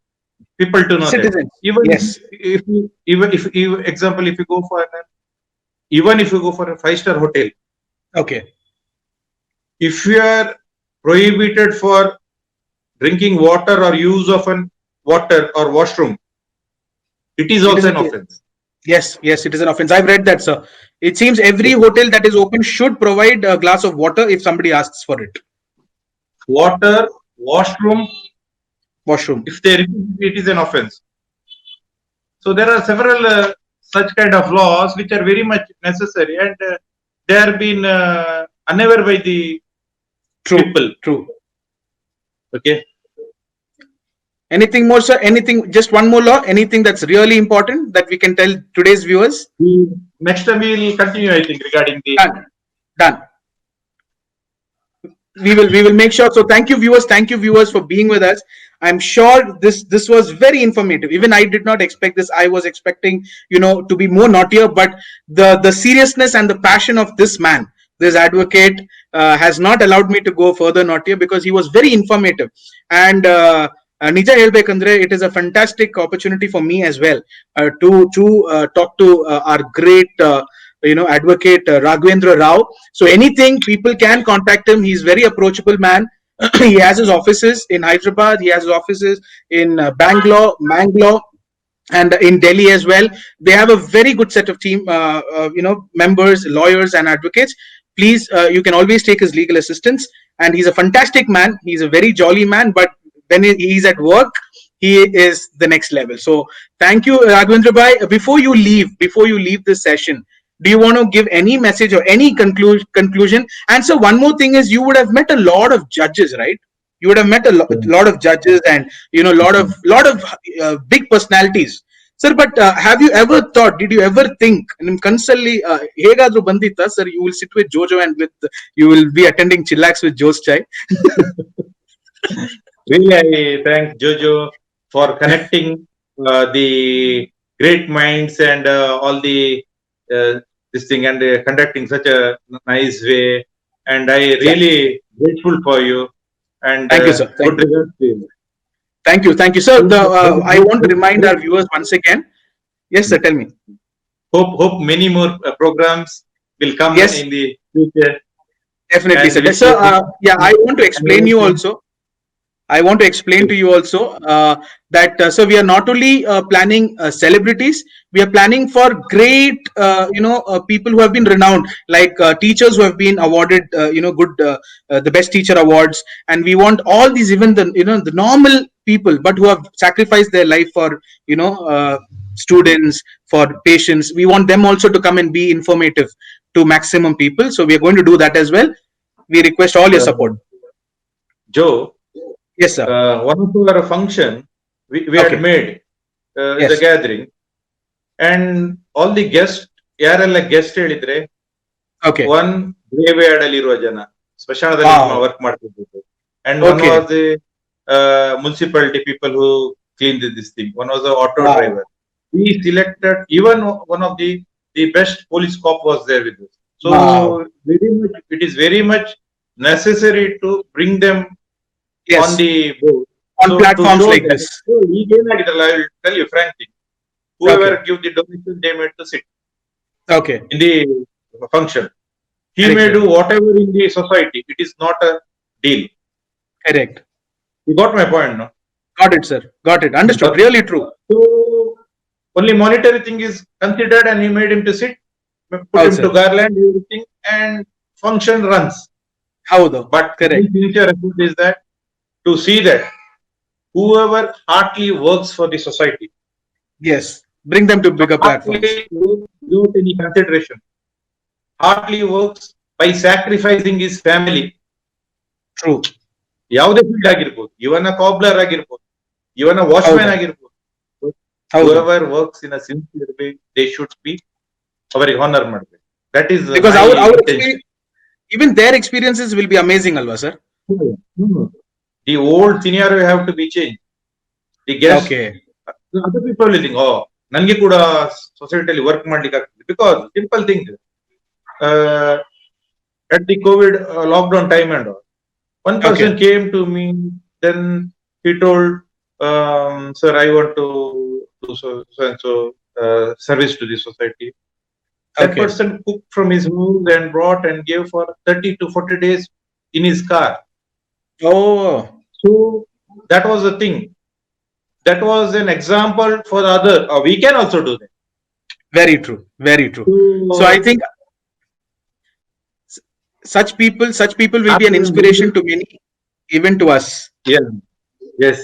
people to know Citizens. that. Even Yes. if example, if you go for even if you go for a 5-star hotel, Okay. if you are prohibited for drinking water or use of an water or washroom, it is also an offense. Yes, it is an offense. I've read that, sir. It seems every hotel that is open should provide a glass of water if somebody asks for it. Water, washroom, Washroom. if they refuse, it is an offense. So there are several such kind of laws which are very much necessary, and they are being unaware by the people. True. Okay. Anything more, sir? Anything? Just one more law? Anything that's really important that we can tell today's viewers? Next time we will continue, I think, regarding the done. We will make sure. So thank you viewers for being with us. I'm sure this was very informative. Even I did not expect this. I was expecting to be more naughtier, but the seriousness and the passion of this man, this advocate, has not allowed me to go further naughtier because he was very informative. And Nija helbekandre, it is a fantastic opportunity for me as well to talk to our great advocate Raghavendra Rao. So anything, people can contact him. He's very approachable man. He has his offices in Hyderabad. He has his offices in Bangalore, Mangalore, and in Delhi as well. They have a very good set of team, members, lawyers, and advocates. Please, you can always take his legal assistance. And he's a fantastic man. He's a very jolly man. But when he's at work, he is the next level. So thank you, Raghavendra Bhai. Before you leave this session, do you want to give any message or any conclusion? And so one more thing is, you would have met a lot of judges, right? You would have met a lot of judges and lot of big personalities, sir. But have you ever thought? Did you ever think? Consully, hegadru bandita, sir. You will sit with Jojo and you will be attending Chillax with Joe's Chai. Really, I thank Jojo for connecting the great minds and all the this thing, and conducting such a nice way. And I really grateful for you. And thank you, sir. Good regards to you. Thank you, sir. I want to remind our viewers once again. Yes, sir. Tell me. Hope many more programs will come in the future. Definitely, sir. Sir, yeah, I want to explain you also. I want to explain to you also that so we are not only planning celebrities, we are planning for great people who have been renowned, like teachers who have been awarded the best teacher awards, and we want all these, even the normal people but who have sacrificed their life for students, for patients. We want them also to come and be informative to maximum people. So we are going to do that as well. We request all your support. Joe. Yes, sir. One of our function we had made the gathering, and all the guests, yareಲ್ಲ guest ಹೇಳಿದ್ರೆ, one graveyard ಅಲ್ಲಿ ಇರುವ ಜನ, ಸ್ಮಶಾನದಲ್ಲಿ work ಮಾಡ್ತಿದ್ರು, and one was the municipality people who cleaned this thing. One was the auto driver. We selected even one of the best police cop was there with us. So very much, it is very much necessary to bring them on the board, on platforms like this. So I will tell you frankly, whoever give the donation, they made to sit in the function. He may do whatever in the society. It is not a deal. Correct. You got my point, no? Got it, sir. Got it. Understood. Really true. So only monetary thing is considered, and he made him to sit. put him to Garland, everything, and function runs. How though? But correct. The future effort is that to see that whoever heartily works for the society. Yes, bring them to bigger platforms. Without any consideration. Heartily works by sacrificing his family. True. ಯಾವುದೇ field ಆಗಿರ್ಬೋದು, ಇವನ್ cobbler ಆಗಿರ್ಬೋದು, ಇವನ್ watchman ಆಗಿರ್ಬೋದು, whoever works in a sincere way, they should be ಅವರಿಗೆ honour ಮಾಡಬೇಕು. That is because our even their experiences will be amazing, alva sir. The old scenario have to be changed. The guest, okay. Other people will think, oh, ನನಗೆ ಕೂಡ ಸೊಸೈಟಿಯಲ್ಲಿ work ಮಾಡ್ಲಿಕ್ಕೆ ಆಗ್ತದೆ. Because simple thing, at the COVID lockdown time and all, one person came to me, then he told, sir, I want to do so and so service to the society. That person cooked from his home and brought and gave for 30 to 40 days in his car. Oh. So that was the thing. That was an example for the other. We can also do that. Very true. Very true. So I think such people will be an inspiration to many, even to us. Yeah. Yes.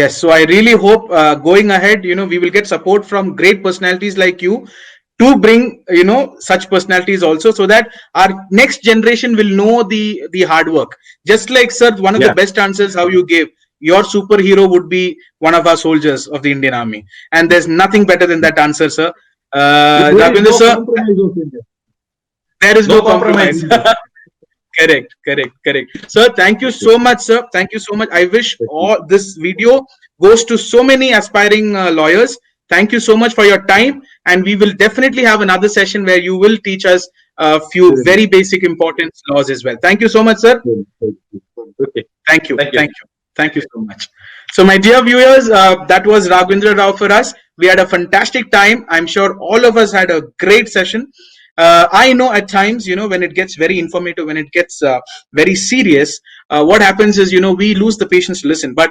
Yes. So I really hope going ahead, we will get support from great personalities like you to bring, such personalities also, so that our next generation will know the hard work. Just like, sir, one of the best answers how you gave, your superhero would be one of our soldiers of the Indian Army. And there's nothing better than that answer, sir. Ravindra, sir, there is no compromise. Correct. Sir, thank you so much, sir. Thank you so much. I wish all this video goes to so many aspiring lawyers. Thank you so much for your time. And we will definitely have another session where you will teach us a few very basic important laws as well. Thank you so much, sir. Okay. Thank you. Thank you so much. So my dear viewers, that was Raghavendra Rao for us. We had a fantastic time. I'm sure all of us had a great session. I know at times, when it gets very informative, when it gets very serious, what happens is, we lose the patience to listen. But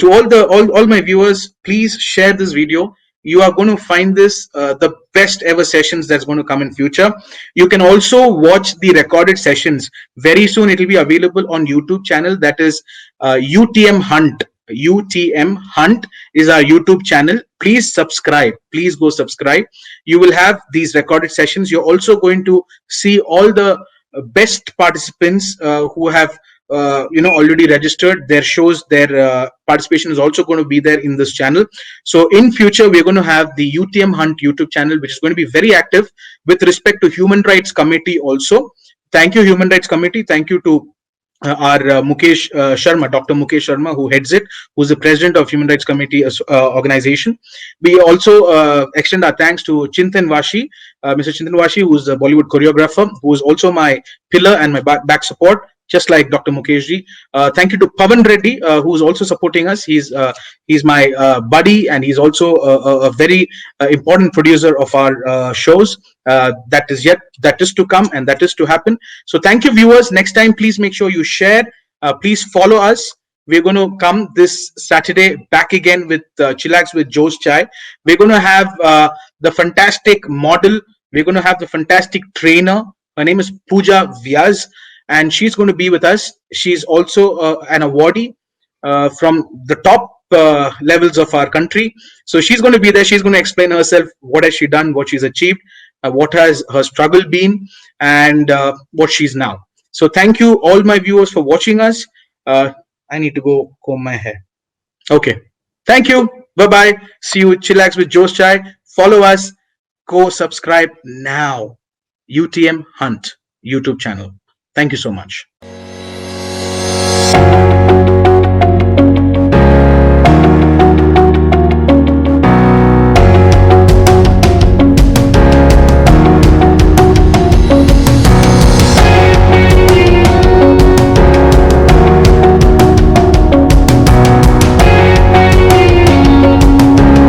to all my viewers, please share this video. You are going to find this the best ever sessions that's going to come in future. You can also watch the recorded sessions very soon. It will be available on YouTube channel, that is UTM Hunt. UTM Hunt is our YouTube channel. Please subscribe. Please go subscribe. You will have these recorded sessions. You're also going to see all the best participants who have already registered their shows. Their participation is also going to be there in this channel. So in future, we're going to have the UTM Hunt YouTube channel, which is going to be very active with respect to Human Rights Committee also. Thank you, Human Rights Committee. Thank you to our Mukesh Sharma, Dr. Mukesh Sharma, who heads it, who's the president of Human Rights Committee organization. We also extend our thanks to Chintan Vashi, Mr. Chintan Vashi, who's a Bollywood choreographer, who is also my pillar and my back support, just like Dr. Mukesh ji. Thank you to Pavan Reddy, who is also supporting us. He's my buddy, and he's also a very important producer of our shows. That is to come, and that is to happen. So thank you, viewers. Next time, please make sure you share. Please follow us. We're going to come this Saturday back again with Chillax with Joe's Chai. We're going to have the fantastic model. We're going to have the fantastic trainer. Her name is Pooja Vyas, and she's going to be with us. She's also an awardee from the top levels of our country. So she's going to be there. She's going to explain herself. What has she done? What she's achieved? What has her struggle been? And what she's now. So thank you all my viewers for watching us. I need to go comb my hair. Okay. Thank you. Bye-bye. See you. Chillax with Joe's Chai. Follow us. Go subscribe now. UTM Hunt YouTube channel. Thank you so much.